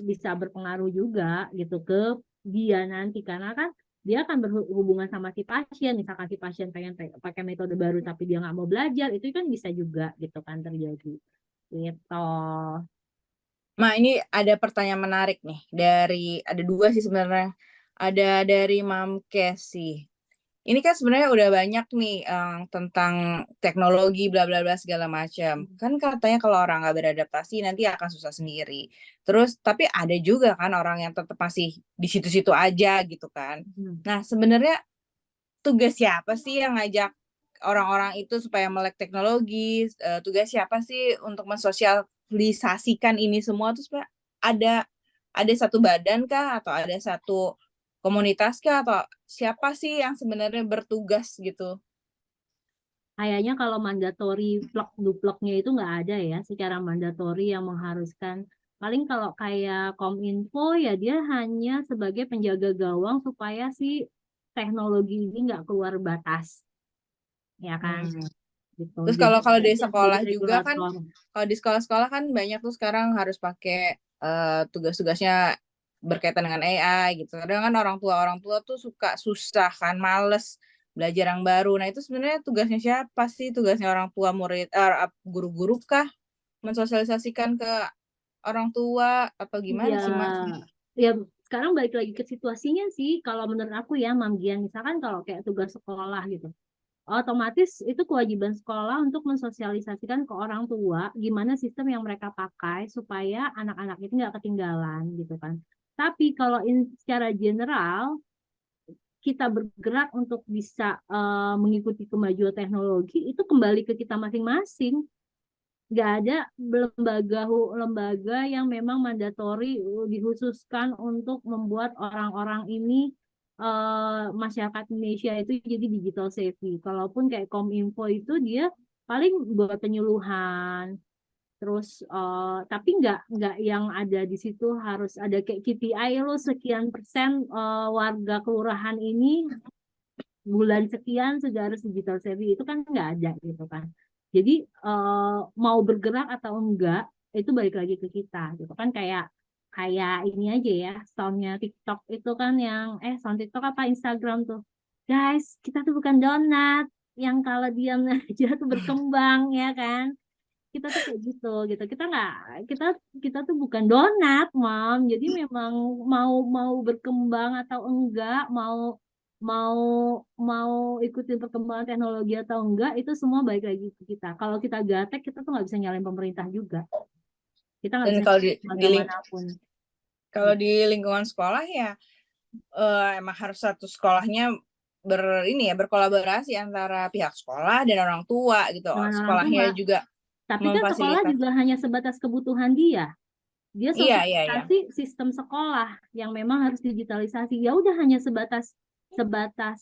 bisa berpengaruh juga gitu ke dia nanti karena kan dia akan berhubungan sama si pasien, misalkan si pasien pengen pakai metode baru tapi dia nggak mau belajar, itu kan bisa juga gitu kan terjadi. Gitu. Mak, ini ada pertanyaan menarik nih ada 2 sih sebenarnya. Ada dari Mam Casey. Ini kan sebenarnya udah banyak nih tentang teknologi bla bla bla segala macam. Kan katanya kalau orang nggak beradaptasi nanti akan susah sendiri. Terus tapi ada juga kan orang yang tetap masih di situ-situ aja gitu kan. Nah, sebenarnya tugas siapa sih yang ngajak orang-orang itu supaya melek teknologi? Tugas siapa sih untuk mensosialisasikan ini semua? Terus ada satu badan kah atau ada satu komunitas kah atau siapa sih yang sebenarnya bertugas gitu? Kayaknya kalau mandatori plek-dupleknya itu nggak ada ya secara mandatori yang mengharuskan. Paling kalau kayak Kominfo ya dia hanya sebagai penjaga gawang supaya si teknologi ini nggak keluar batas, ya kan? Gitu. Terus Jadi kalau di dia sekolah sebagai juga kan, regulator. kalau di sekolah-sekolah kan banyak tuh sekarang harus pakai tugas-tugasnya berkaitan dengan AI gitu. Kadang kan orang tua tuh susah kan, males belajar yang baru. Nah itu sebenarnya tugasnya siapa sih? Tugasnya orang tua, murid, guru-guru kah? Mensosialisasikan ke orang tua atau Iya, gimana sih, Mak? ya sekarang balik lagi ke situasinya sih. Kalau menurut aku ya, Mam Gian, misalkan kalau kayak tugas sekolah gitu, otomatis itu kewajiban sekolah untuk mensosialisasikan ke orang tua gimana sistem yang mereka pakai supaya anak-anak itu nggak ketinggalan gitu kan. Tapi kalau secara general kita bergerak untuk bisa mengikuti kemajuan teknologi itu kembali ke kita masing-masing. Nggak ada lembaga yang memang mandatori dikhususkan untuk membuat orang-orang ini masyarakat Indonesia itu jadi digital savvy. Kalaupun kayak Kominfo itu dia paling buat penyuluhan. Terus tapi nggak yang ada di situ harus ada kayak KPI lo sekian persen warga kelurahan ini bulan sekian sudah harus digital savvy itu kan nggak ada gitu kan. Jadi mau bergerak atau enggak itu balik lagi ke kita gitu kan kayak kayak ini aja ya soundnya TikTok itu kan yang sound TikTok apa Instagram tuh guys kita tuh bukan donat yang kalau diam aja tuh berkembang ya kan kita tuh kayak gitu kita nggak kita kita tuh bukan donat mam jadi memang mau berkembang atau enggak mau mau mau ikutin perkembangan teknologi atau enggak itu semua balik lagi ke kita kalau kita gatek kita tuh nggak bisa nyalain pemerintah juga kita nggak Dan bisa kalau nyalain lembaga manapun kalau di lingkungan sekolah ya emang harus satu sekolahnya berkolaborasi antara pihak sekolah dan orang tua gitu. dengan orang Sekolahnya tua juga tapi kan sekolah memfasilitasi. juga hanya sebatas kebutuhan dia Iya, iya, iya. sosialisasi sistem sekolah yang memang harus digitalisasi ya udah hanya sebatas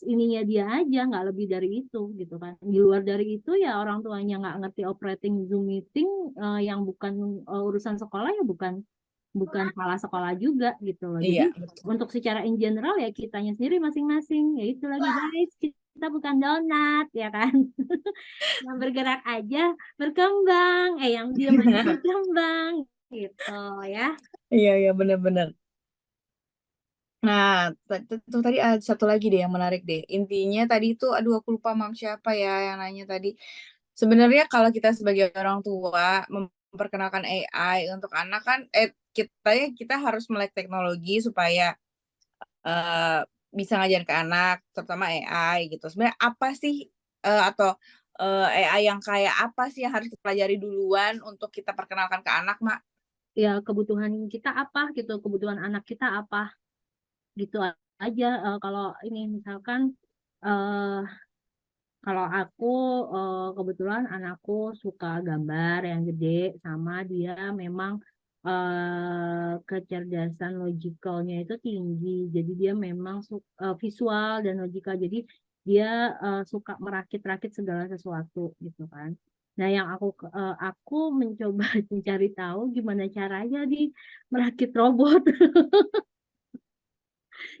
ininya dia aja nggak lebih dari itu gitu kan di luar dari itu ya orang tuanya nggak ngerti operating Zoom meeting yang bukan urusan sekolah ya bukan salah sekolah juga gitu loh Iya, jadi betul. untuk secara in general ya kitanya sendiri masing-masing ya itu lagi guys kita bukan donat ya kan yang bergerak aja berkembang yang diam aja berkembang gitu ya. Iya, iya, benar-benar. Nah, tuh tadi ada satu lagi deh yang menarik deh. Intinya tadi itu, aduh aku lupa mam siapa ya yang nanya tadi. Sebenarnya kalau kita sebagai orang tua memperkenalkan AI untuk anak kan, kita harus melek teknologi supaya bisa ngajarin ke anak, terutama AI gitu. Sebenarnya apa sih atau AI yang kayak apa sih yang harus kita pelajari duluan untuk kita perkenalkan ke anak, Mak? ya kebutuhan kita apa gitu, kebutuhan anak kita apa gitu aja. Kalau ini misalkan eh kalau aku kebetulan anakku suka gambar yang gede, sama dia memang kecerdasan logikalnya itu tinggi. Jadi dia memang visual dan logikal. Jadi dia suka merakit-rakit segala sesuatu gitu kan. Nah, yang aku mencoba mencari tahu gimana caranya di merakit robot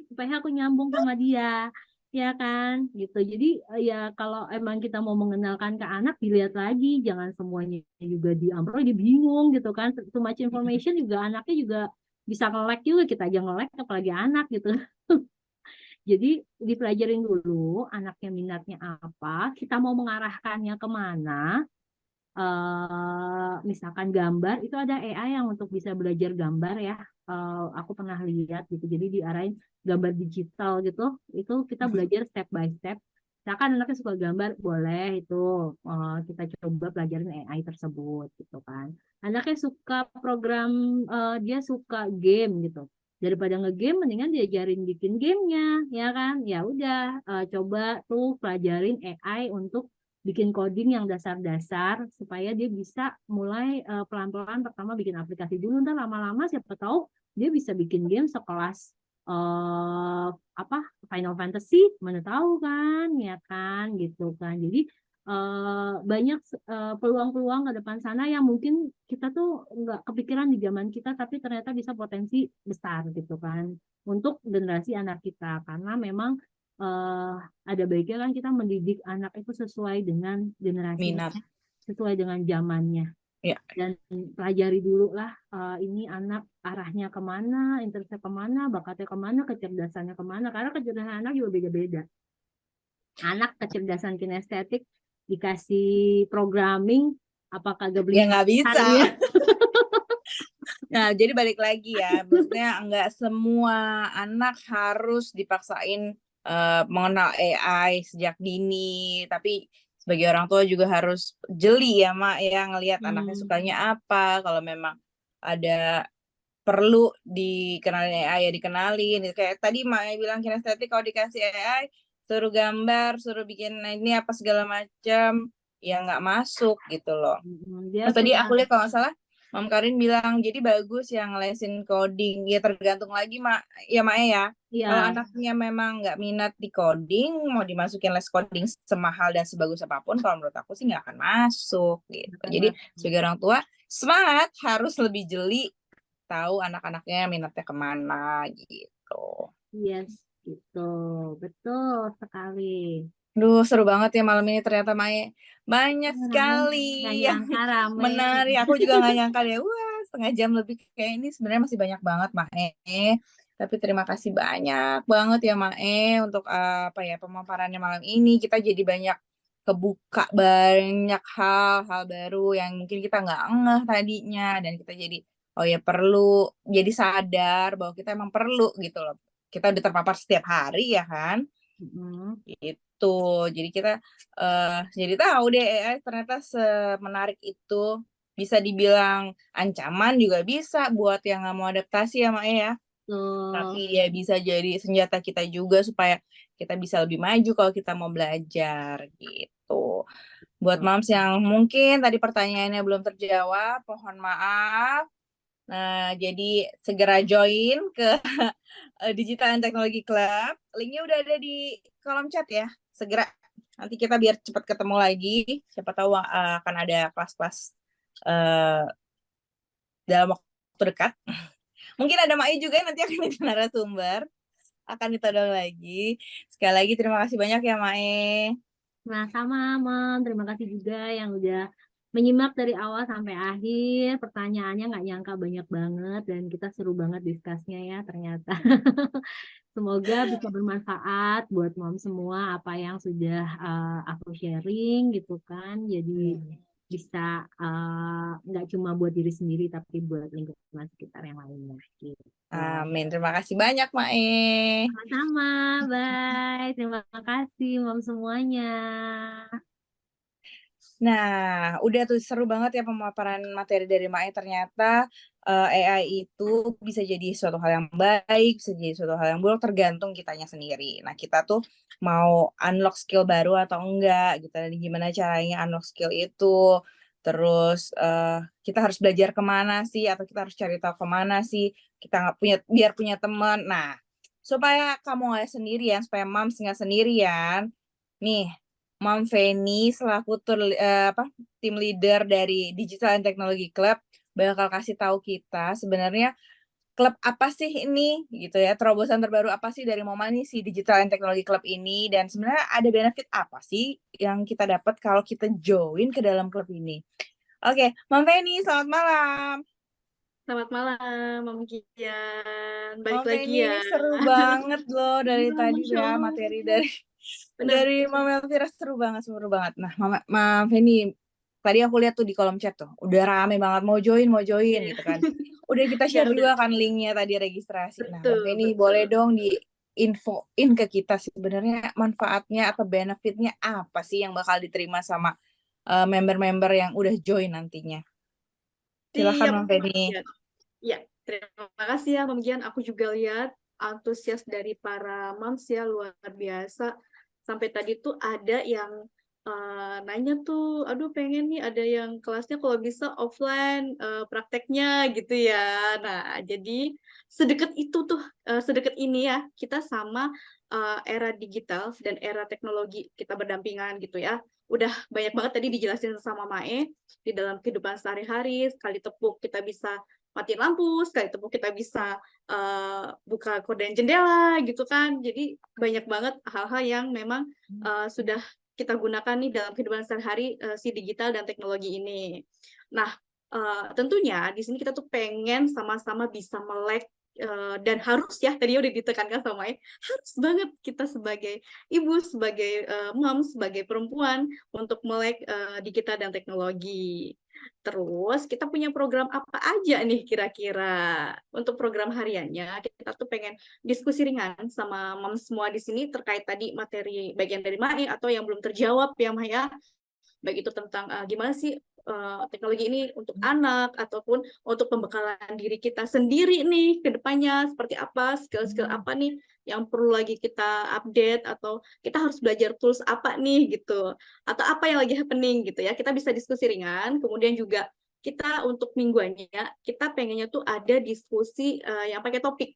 supaya aku nyambung sama dia, ya kan gitu. Jadi ya kalau emang kita mau mengenalkan ke anak, dilihat lagi, jangan semuanya juga diambil, dia bingung gitu kan. Too much information juga anaknya juga bisa nge-lag juga, kita aja nge-lag apalagi anak gitu. Jadi dipelajarin dulu anaknya minatnya apa, kita mau mengarahkannya kemana. Misalkan gambar itu ada AI yang untuk bisa belajar gambar ya. Aku pernah lihat gitu, jadi diarahin gambar digital gitu, itu kita belajar step by step. Misalkan anaknya suka gambar, boleh itu kita coba pelajarin AI tersebut gitu kan. Anaknya suka program, dia suka game gitu, daripada ngegame mendingan diajarin bikin gamenya, ya kan. Ya udah, coba tuh pelajarin AI untuk bikin coding yang dasar-dasar supaya dia bisa mulai pelan-pelan, pertama bikin aplikasi dulu, ntar lama-lama siapa tahu dia bisa bikin game sekelas apa Final Fantasy, mana tahu kan, ya kan gitu kan. Jadi banyak peluang-peluang ke depan sana yang mungkin kita tuh nggak kepikiran di zaman kita, tapi ternyata bisa potensi besar gitu kan untuk generasi anak kita, karena memang eh, ada baiknya kan kita mendidik anak itu sesuai dengan generasinya, Minat. sesuai dengan zamannya. Ya. Dan pelajari dulu lah ini anak arahnya kemana, interestnya kemana, bakatnya kemana, kecerdasannya kemana, karena kecerdasan anak juga beda-beda. Anak kecerdasan kinestetik dikasih programming, apakah gak beli Ya nggak bisa. ya? Nah, jadi balik lagi ya, maksudnya nggak semua anak harus dipaksain mengenal AI sejak dini, tapi sebagai orang tua juga harus jeli ya, Mak, ya, ngelihat anaknya sukanya apa. Kalau memang ada perlu dikenalin AI ya dikenalin. Kayak tadi Mak bilang kinestetik, kalau dikasih AI suruh gambar, suruh bikin ini apa segala macam, ya nggak masuk gitu loh. Dia Terus tadi punya aku lihat kalau nggak salah Mam Karin bilang jadi bagus yang lesin coding. Ya tergantung lagi ya Mak ya. ya Kalau anaknya memang nggak minat di coding, mau dimasukin les coding semahal dan sebagus apapun, kalau menurut aku sih nggak akan masuk gitu. Jadi sebagai orang tua semangat, harus lebih jeli tahu anak-anaknya minatnya kemana gitu. yes gitu, betul sekali. Duh, seru banget ya malam ini ternyata Mae. Banyak Nggak sekali yang nyangka rame. menarik. Aku juga nggak nyangka ya. Wah, setengah jam lebih kayak ini sebenarnya masih banyak banget Mae. Tapi terima kasih banyak banget ya Mae untuk apa ya pemaparannya malam ini. Kita jadi banyak kebuka banyak hal-hal baru yang mungkin kita nggak ngeh tadinya, dan kita jadi oh ya perlu jadi sadar bahwa kita emang perlu gitu loh. Kita udah terpapar setiap hari ya kan. Gitu. Jadi kita jadi tahu deh AI ternyata semenarik itu. Bisa dibilang ancaman juga bisa buat yang nggak mau adaptasi ya Mak ya. Tapi ya bisa jadi senjata kita juga supaya kita bisa lebih maju kalau kita mau belajar gitu. Buat moms yang mungkin tadi pertanyaannya belum terjawab, mohon maaf. Nah, jadi segera join ke Digital and Technology Club. Linknya udah ada di kolom chat ya. Segera. Nanti kita biar cepat ketemu lagi. Siapa tahu akan ada kelas-kelas dalam waktu dekat. Mungkin ada Mai juga yang nanti akan jadi narasumber. Akan ditodong lagi. Sekali lagi terima kasih banyak ya Mae. Nah, sama Mam, terima kasih juga yang udah menyimak dari awal sampai akhir. Pertanyaannya nggak nyangka banyak banget dan kita seru banget diskusinya ya ternyata. Semoga bisa bermanfaat buat Mom semua apa yang sudah aku sharing gitu kan. Jadi bisa nggak cuma buat diri sendiri tapi buat lingkungan sekitar yang lainnya gitu. Amin. Terima kasih banyak Mae. Sama-sama, bye. Terima kasih Mom semuanya. Nah, udah tuh seru banget ya pemaparan materi dari Mae. Ternyata AI itu bisa jadi suatu hal yang baik, bisa jadi suatu hal yang buruk, tergantung kitanya sendiri. Nah, kita tuh mau unlock skill baru atau enggak gitu. Dan gimana caranya unlock skill itu. Terus kita harus belajar kemana sih, atau kita harus cari tahu kemana sih. Kita nggak punya, biar punya teman. Nah, supaya kamu nggak sendirian, supaya Mams nggak sendirian, nih, Mam Feni selaku tim leader dari Digital and Technology Club bakal kasih tahu kita sebenarnya klub apa sih ini gitu ya, terobosan terbaru apa sih dari Moma nih si Digital and Technology Club ini, dan sebenarnya ada benefit apa sih yang kita dapat kalau kita join ke dalam klub ini. Oke, Mam Feni, selamat malam. Selamat malam, Mam Gian. Balik Mam lagi Feni, ya. ini seru banget loh dari Iya, tadi Masya ya, Allah. materi Benar. dari Mam Elvira seru banget. Nah, Mam Feni, tadi aku lihat tuh di kolom chat tuh, udah rame banget mau join Iya. gitu kan. Udah kita Ya, share udah. juga kan linknya tadi registrasi. Nah, Mam Betul, Feni betul. boleh dong di infoin ke kita sebenarnya manfaatnya atau benefitnya apa sih yang bakal diterima sama member-member yang udah join nantinya. Silakan Siap, Mam Feni. Gian. Ya, terima kasih ya, Mam Gian. Aku juga lihat antusias dari para moms ya, luar biasa. Sampai tadi tuh ada yang nanya tuh, aduh pengen nih ada yang kelasnya kalau bisa offline prakteknya gitu ya. Nah, jadi sedekat itu tuh, sedekat ini ya, kita sama era digital dan era teknologi kita berdampingan gitu ya. Udah banyak banget tadi dijelasin sama Mae, di dalam kehidupan sehari-hari, sekali tepuk kita bisa matiin lampu, sekali tepuk kita bisa buka korden jendela gitu kan. Jadi banyak banget hal-hal yang memang sudah kita gunakan nih dalam kehidupan sehari-hari si digital dan teknologi ini. Nah, tentunya di sini kita tuh pengen sama-sama bisa melek dan harus ya, tadi udah ditekankan sama Mai, harus banget kita sebagai ibu, sebagai mom, sebagai perempuan untuk melek digital dan teknologi. Terus kita punya program apa aja nih kira-kira untuk program hariannya? Kita tuh pengen diskusi ringan sama mom semua di sini terkait tadi materi bagian dari Mai atau yang belum terjawab ya Maya, baik itu tentang gimana sih teknologi ini untuk anak ataupun untuk pembekalan diri kita sendiri nih ke depannya seperti apa, skill-skill apa nih yang perlu lagi kita update, atau kita harus belajar tools apa nih gitu, atau apa yang lagi happening gitu ya. Kita bisa diskusi ringan, kemudian juga kita untuk mingguannya kita pengennya tuh ada diskusi yang pakai topik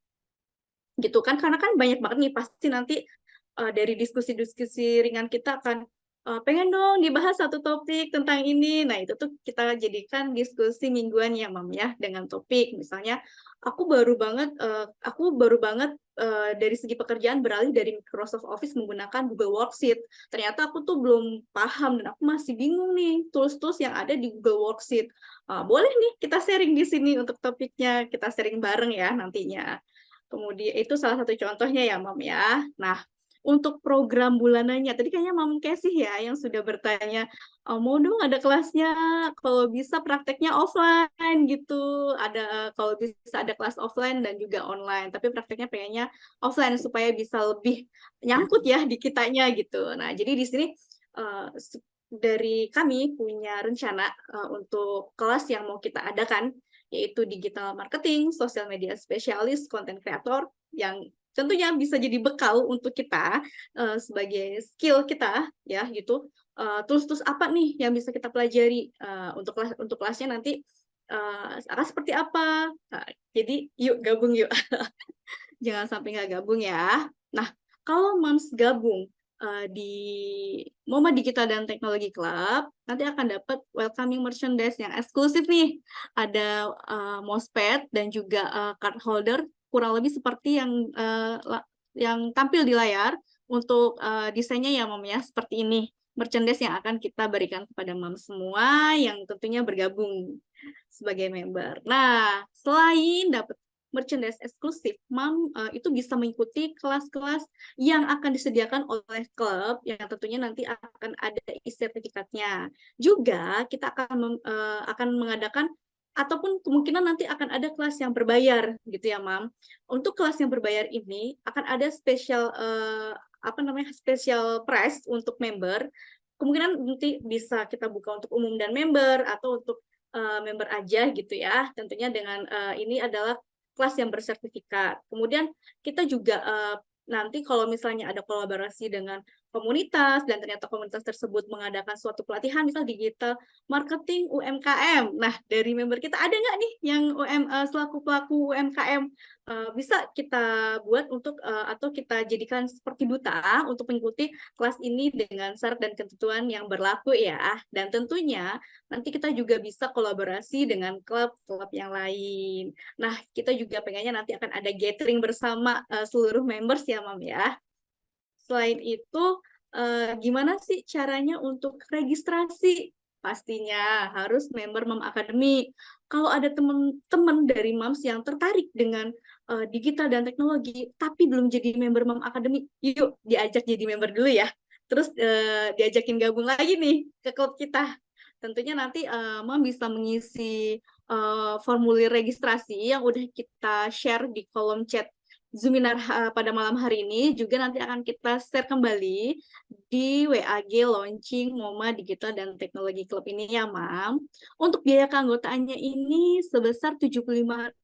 gitu kan, karena kan banyak banget nih pasti nanti dari diskusi-diskusi ringan kita akan pengen dong dibahas satu topik tentang ini. Nah, itu tuh kita jadikan diskusi mingguan ya, Mam ya, dengan topik. Misalnya, aku baru banget dari segi pekerjaan beralih dari Microsoft Office menggunakan Google Worksheet. Ternyata aku tuh belum paham dan aku masih bingung nih tools-tools yang ada di Google Worksheet. Boleh nih kita sharing di sini untuk topiknya, kita sharing bareng ya nantinya. Kemudian itu salah satu contohnya ya, Mam ya. Nah, untuk program bulanannya, tadi kayaknya Mam Casey ya yang sudah bertanya, mau dong ada kelasnya, kalau bisa prakteknya offline gitu. Ada kalau bisa ada kelas offline dan juga online, tapi prakteknya pengennya offline supaya bisa lebih nyangkut ya di kitanya gitu. Nah, jadi di sini dari kami punya rencana untuk kelas yang mau kita adakan, yaitu digital marketing, social media specialist, content creator, yang tentunya bisa jadi bekal untuk kita sebagai skill kita ya gitu. Tools-tools apa nih yang bisa kita pelajari untuk kelasnya nanti akan seperti apa. Nah, jadi yuk gabung yuk. Jangan sampai nggak gabung ya. Nah, kalau Moms gabung di Moma Digital dan Teknologi Club, nanti akan dapat welcoming merchandise yang eksklusif nih. Ada mousepad dan juga card holder, kurang lebih seperti yang tampil di layar. Untuk desainnya ya Mom ya, seperti ini. Merchandise yang akan kita berikan kepada Mom semua yang tentunya bergabung sebagai member. Nah, selain dapat merchandise eksklusif, Mam itu bisa mengikuti kelas-kelas yang akan disediakan oleh klub yang tentunya nanti akan ada sertifikatnya. Juga kita akan mengadakan ataupun kemungkinan nanti akan ada kelas yang berbayar gitu ya, Mam. Untuk kelas yang berbayar ini akan ada special price untuk member. Kemungkinan nanti bisa kita buka untuk umum dan member atau untuk member aja gitu ya. Tentunya dengan ini adalah kelas yang bersertifikat. Kemudian kita juga nanti kalau misalnya ada kolaborasi dengan komunitas dan ternyata komunitas tersebut mengadakan suatu pelatihan misal digital marketing UMKM. Nah, dari member kita ada nggak nih yang selaku pelaku UMKM bisa kita buat untuk atau kita jadikan seperti duta untuk mengikuti kelas ini dengan syarat dan ketentuan yang berlaku ya. Dan tentunya nanti kita juga bisa kolaborasi dengan klub-klub yang lain. Nah, kita juga pengennya nanti akan ada gathering bersama seluruh members ya, Mam ya. Selain itu, gimana sih caranya untuk registrasi? Pastinya harus member Mam Academy. Kalau ada teman-teman dari Mams yang tertarik dengan digital dan teknologi, tapi belum jadi member Mam Academy, yuk diajak jadi member dulu ya. Terus diajakin gabung lagi nih ke klub kita. Tentunya nanti Mam bisa mengisi formulir registrasi yang udah kita share di kolom chat Zoominar pada malam hari ini. Juga nanti akan kita share kembali di WAG launching MoMA Digital dan Teknologi Club ini ya, Mam. Untuk biaya keanggotaannya ini sebesar 75.000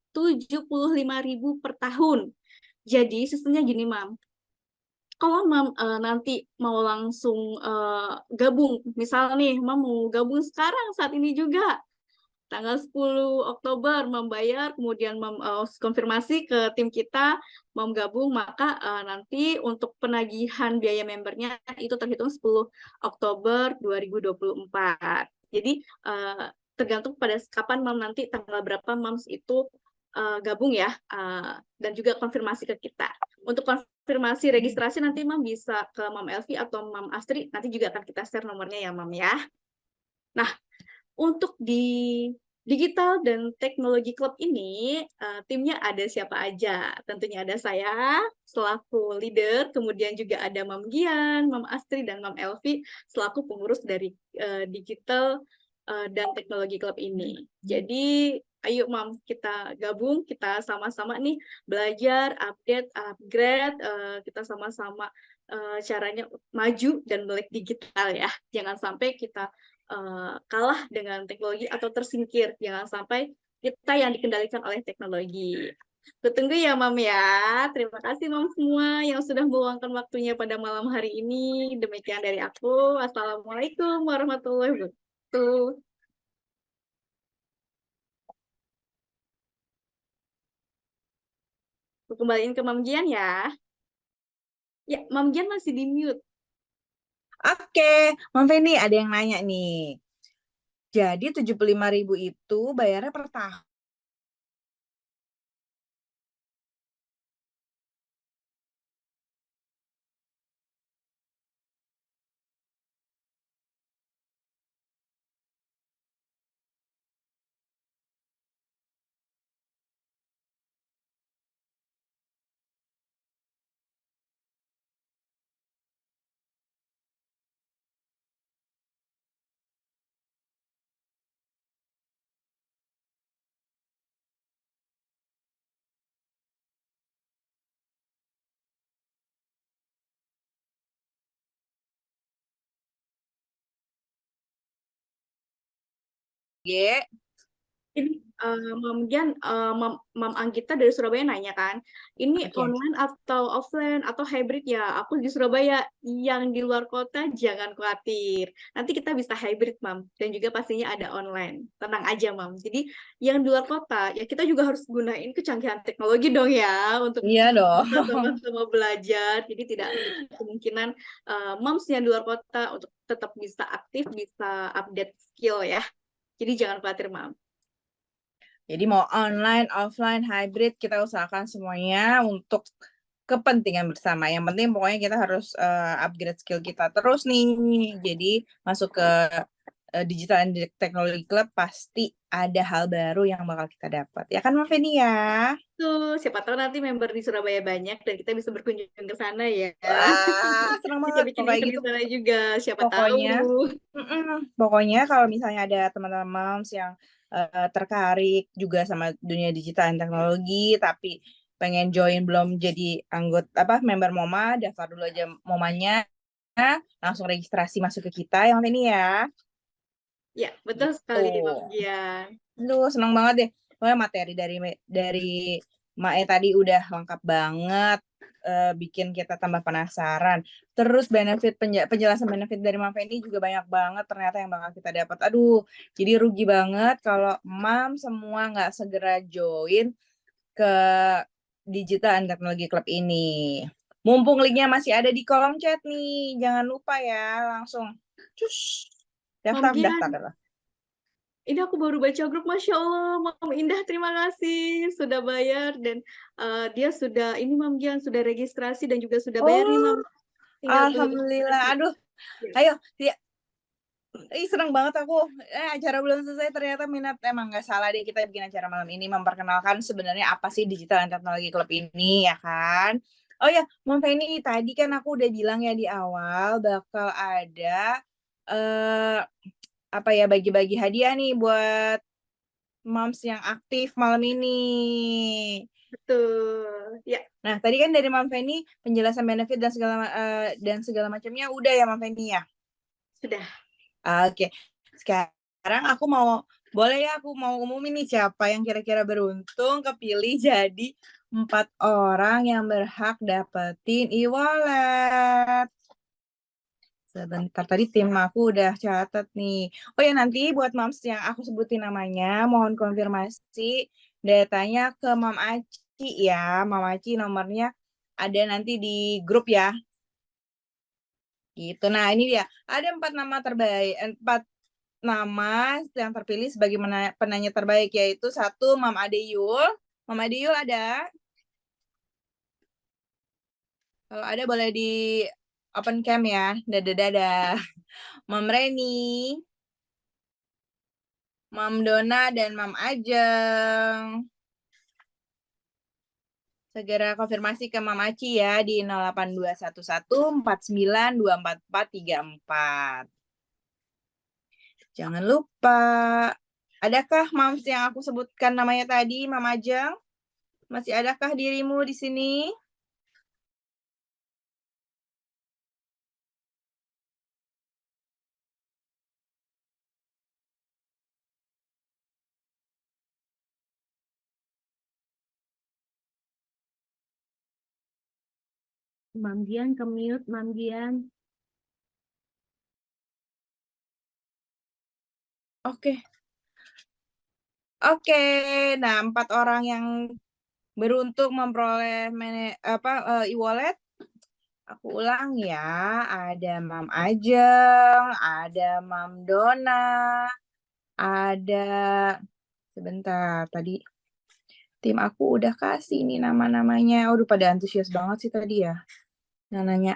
per tahun. Jadi sistemnya gini, Mam. Kalau Mam nanti mau langsung gabung, misal nih Mam mau gabung sekarang saat ini juga, tanggal 10 Oktober membayar, kemudian konfirmasi ke tim kita, mau gabung, maka nanti untuk penagihan biaya membernya itu terhitung 10 Oktober 2024. Jadi tergantung pada kapan Mam nanti tanggal berapa Mams itu gabung ya, dan juga konfirmasi ke kita. Untuk konfirmasi registrasi nanti Mam bisa ke Mam Elvi atau Mam Astri, nanti juga akan kita share nomornya ya Mam ya. Nah, untuk di Digital dan Teknologi Club ini, timnya ada siapa aja? Tentunya ada saya selaku leader, kemudian juga ada Mam Gian, Mam Astri, dan Mam Elvi selaku pengurus dari Digital dan Teknologi Club ini. Jadi, ayo Mam, kita gabung, kita sama-sama nih belajar, update, upgrade, kita sama-sama caranya maju dan melek digital ya. Jangan sampai kita kalah dengan teknologi atau tersingkir. Jangan sampai kita yang dikendalikan oleh teknologi. Tunggu ya, Mam ya. Terima kasih, Mam semua yang sudah meluangkan waktunya pada malam hari ini. Demikian dari aku. Assalamualaikum warahmatullahi wabarakatuh. Aku kembaliin ke Mam Gian ya. Ya, Mam Gian masih di mute. Oke, Mam Feni ada yang nanya nih. Jadi 75.000 itu bayarnya per tahun. Ini Mam Gian, Mam Anggita dari Surabaya nanya kan, ini Oke. online atau offline atau hybrid ya? Aku di Surabaya, yang di luar kota jangan khawatir. Nanti kita bisa hybrid, Mam, dan juga pastinya ada online. Tenang aja, Mam. Jadi yang di luar kota, ya kita juga harus gunain kecanggihan teknologi dong ya, untuk Iya dong. kita sama-sama belajar. Jadi tidak menutup kemungkinan Moms yang di luar kota untuk tetap bisa aktif, bisa update skill ya. Jadi jangan khawatir, Mam. Jadi mau online, offline, hybrid, kita usahakan semuanya untuk kepentingan bersama. Yang penting pokoknya kita harus upgrade skill kita terus nih. Jadi masuk ke Digital and Technology Club pasti ada hal baru yang bakal kita dapat. Ya kan, Mbak Feni ya? Tuh, siapa tahu nanti member di Surabaya banyak dan kita bisa berkunjung ke sana ya. Wah, senang Bisa banget. bikin Pokoknya event gitu. di sana juga, siapa Pokoknya, tahu. pokoknya kalau misalnya ada teman-teman moms yang tertarik juga sama dunia digital dan teknologi, tapi pengen join belum jadi anggota member MoMA, daftar dulu aja MoMA-nya, langsung registrasi masuk ke kita yang ini ya. Ya, betul sekali, Mam Tuh. Gian. Aduh, seneng banget deh. Pokoknya materi dari Mae tadi udah lengkap banget, bikin kita tambah penasaran. Terus penjelasan benefit dari Mam Feni juga banyak banget ternyata yang bakal kita dapat. Aduh, jadi rugi banget kalau Mam semua nggak segera join ke Digital and Technology Club ini. Mumpung linknya masih ada di kolom chat nih, jangan lupa ya, langsung cus Mam Gian, daftar. ini aku baru baca grup, Masya Allah, Mam Indah, terima kasih sudah bayar dan dia sudah, ini Mam Gian sudah registrasi dan juga sudah bayar nih, Mam. Tinggal tunggu Alhamdulillah. registrasi. Aduh, Ya. ayo. Ya. Senang banget aku. Acara belum selesai ternyata minat. Emang nggak salah deh kita bikin acara malam ini memperkenalkan sebenarnya apa sih Digital and Technology Club ini, ya kan? Oh ya, Mam Feni, tadi kan aku udah bilang ya di awal bakal ada apa ya, bagi-bagi hadiah nih buat moms yang aktif malam ini. Betul. Ya, Nah, tadi kan dari Mam Feni penjelasan benefit dan segala macamnya udah ya Mam Feni ya. sudah. Oke, sekarang boleh ya aku mau umumin nih siapa yang kira-kira beruntung kepilih jadi 4 orang yang berhak dapetin e-wallet. Sebentar, tadi tim aku udah catat nih. Oh ya, nanti buat moms yang aku sebutin namanya, mohon konfirmasi datanya ke Mam Aci ya. Mam Aci nomornya ada nanti di grup ya. Gitu. Nah, ini dia. Ada 4 nama yang terpilih sebagai penanya terbaik, yaitu 1 Mam Adeyul. Mam Adeyul ada? Kalau ada boleh di open cam ya. Dadah. Mam Reni, Mam Dona, dan Mam Ajeng. Segera konfirmasi ke Mam Aci ya di 0821149244434. Jangan lupa. Adakah Mams yang aku sebutkan namanya tadi, Mam Ajeng? Masih adakah dirimu di sini? Mam Gian ke mute, Mam Gian. Oke. Nah 4 orang yang beruntung memperoleh e-wallet. Aku ulang ya, ada Mam Ajeng, ada Mam Dona, ada sebentar tadi tim aku udah kasih nih nama-namanya. Udah pada antusias banget sih tadi ya. Nanya.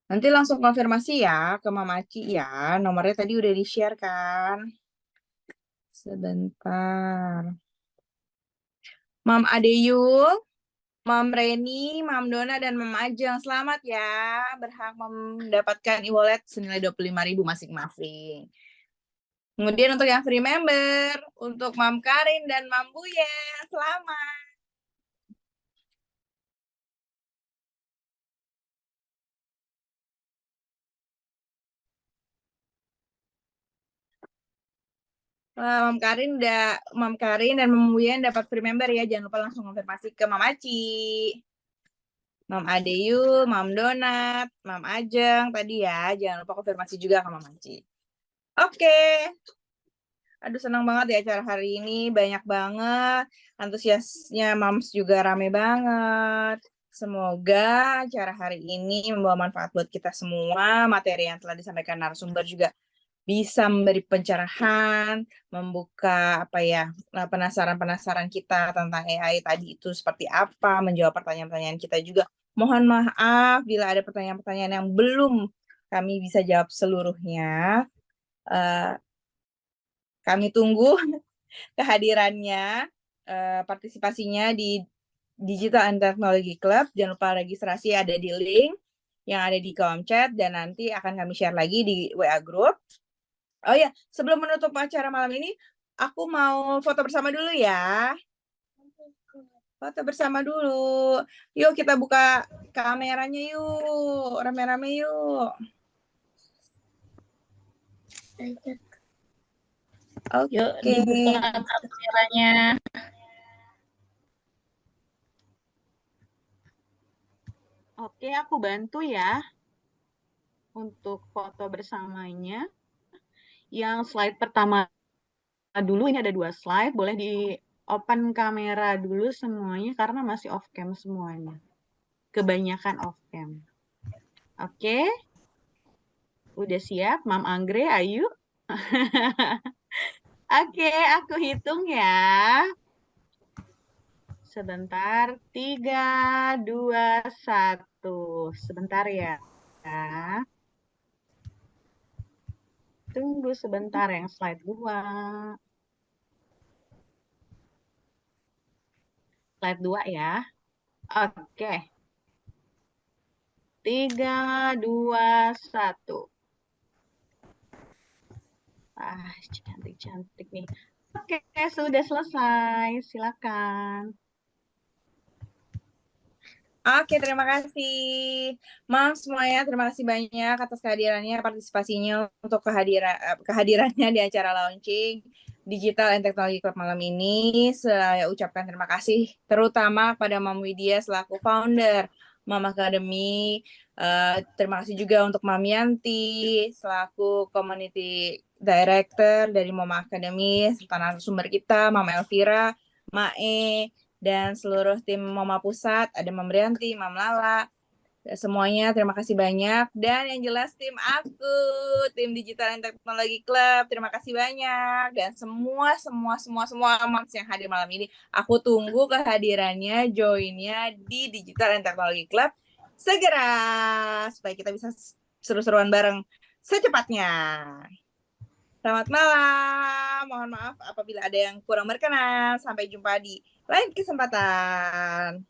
Nanti langsung konfirmasi ya ke Mam Aci ya. Nomornya tadi udah di-share kan. Sebentar. Mam Adeyul, Mam Reni, Mam Dona, dan Mam Ajeng. Selamat ya. Berhak mendapatkan e-wallet senilai 25.000 masing-masing. Kemudian untuk yang free member, untuk Mam Karin dan Mam Buyen, selamat. Mam Karin dan Mam Buyen dapat free member ya. Jangan lupa langsung konfirmasi ke Mam Aci. Mam Adeyu, Mam Donat, Mam Ajeng tadi ya. Jangan lupa konfirmasi juga ke Mam Aci. Oke. Aduh, senang banget ya acara hari ini. Banyak banget. Antusiasnya Mams juga rame banget. Semoga acara hari ini membawa manfaat buat kita semua. Materi yang telah disampaikan narasumber juga bisa memberi pencerahan, membuka penasaran-penasaran kita tentang AI tadi itu seperti apa, menjawab pertanyaan-pertanyaan kita juga. Mohon maaf bila ada pertanyaan-pertanyaan yang belum kami bisa jawab seluruhnya. Kami tunggu kehadirannya, partisipasinya di Digital and Technology Club. Jangan lupa registrasi ada di link yang ada di kolom chat dan nanti akan kami share lagi di WA Group. Oh ya, sebelum menutup acara malam ini, aku mau foto bersama dulu ya. Foto bersama dulu. Yuk kita buka kameranya yuk. Rame-rame yuk. Oke. Yuk dibuka kameranya. Oke, aku bantu ya untuk foto bersamanya. Yang slide pertama dulu, ini ada 2 slide, boleh di open kamera dulu semuanya karena masih off cam semuanya. Kebanyakan off cam. Oke. Udah siap, Mam Anggrek, ayo. Oke, aku hitung ya. Sebentar, 3, 2, 1. Sebentar ya. Tunggu sebentar yang slide 2. Slide 2 ya. Oke. 3, 2, 1. Ah, cantik-cantik nih. Oke, sudah selesai. Silakan. Oke, terima kasih. Mam semuanya, terima kasih banyak atas kehadirannya, partisipasinya untuk kehadirannya di acara launching Digital and Technology Club malam ini. Saya ucapkan terima kasih terutama pada Mam Widya selaku founder Mam Academy. Terima kasih juga untuk Mam Yanti selaku community director dari Mama Academy, serta narasumber kita, Mam Elvira, Mae, dan seluruh tim Mama Pusat, ada Mam Rianti, Mam Lala, semuanya terima kasih banyak. Dan yang jelas tim aku, tim Digital and Technology Club, terima kasih banyak. Dan semua moms yang hadir malam ini, aku tunggu kehadirannya, joinnya di Digital and Technology Club segera, supaya kita bisa seru-seruan bareng secepatnya. Selamat malam, mohon maaf apabila ada yang kurang berkenan. Sampai jumpa di lain kesempatan.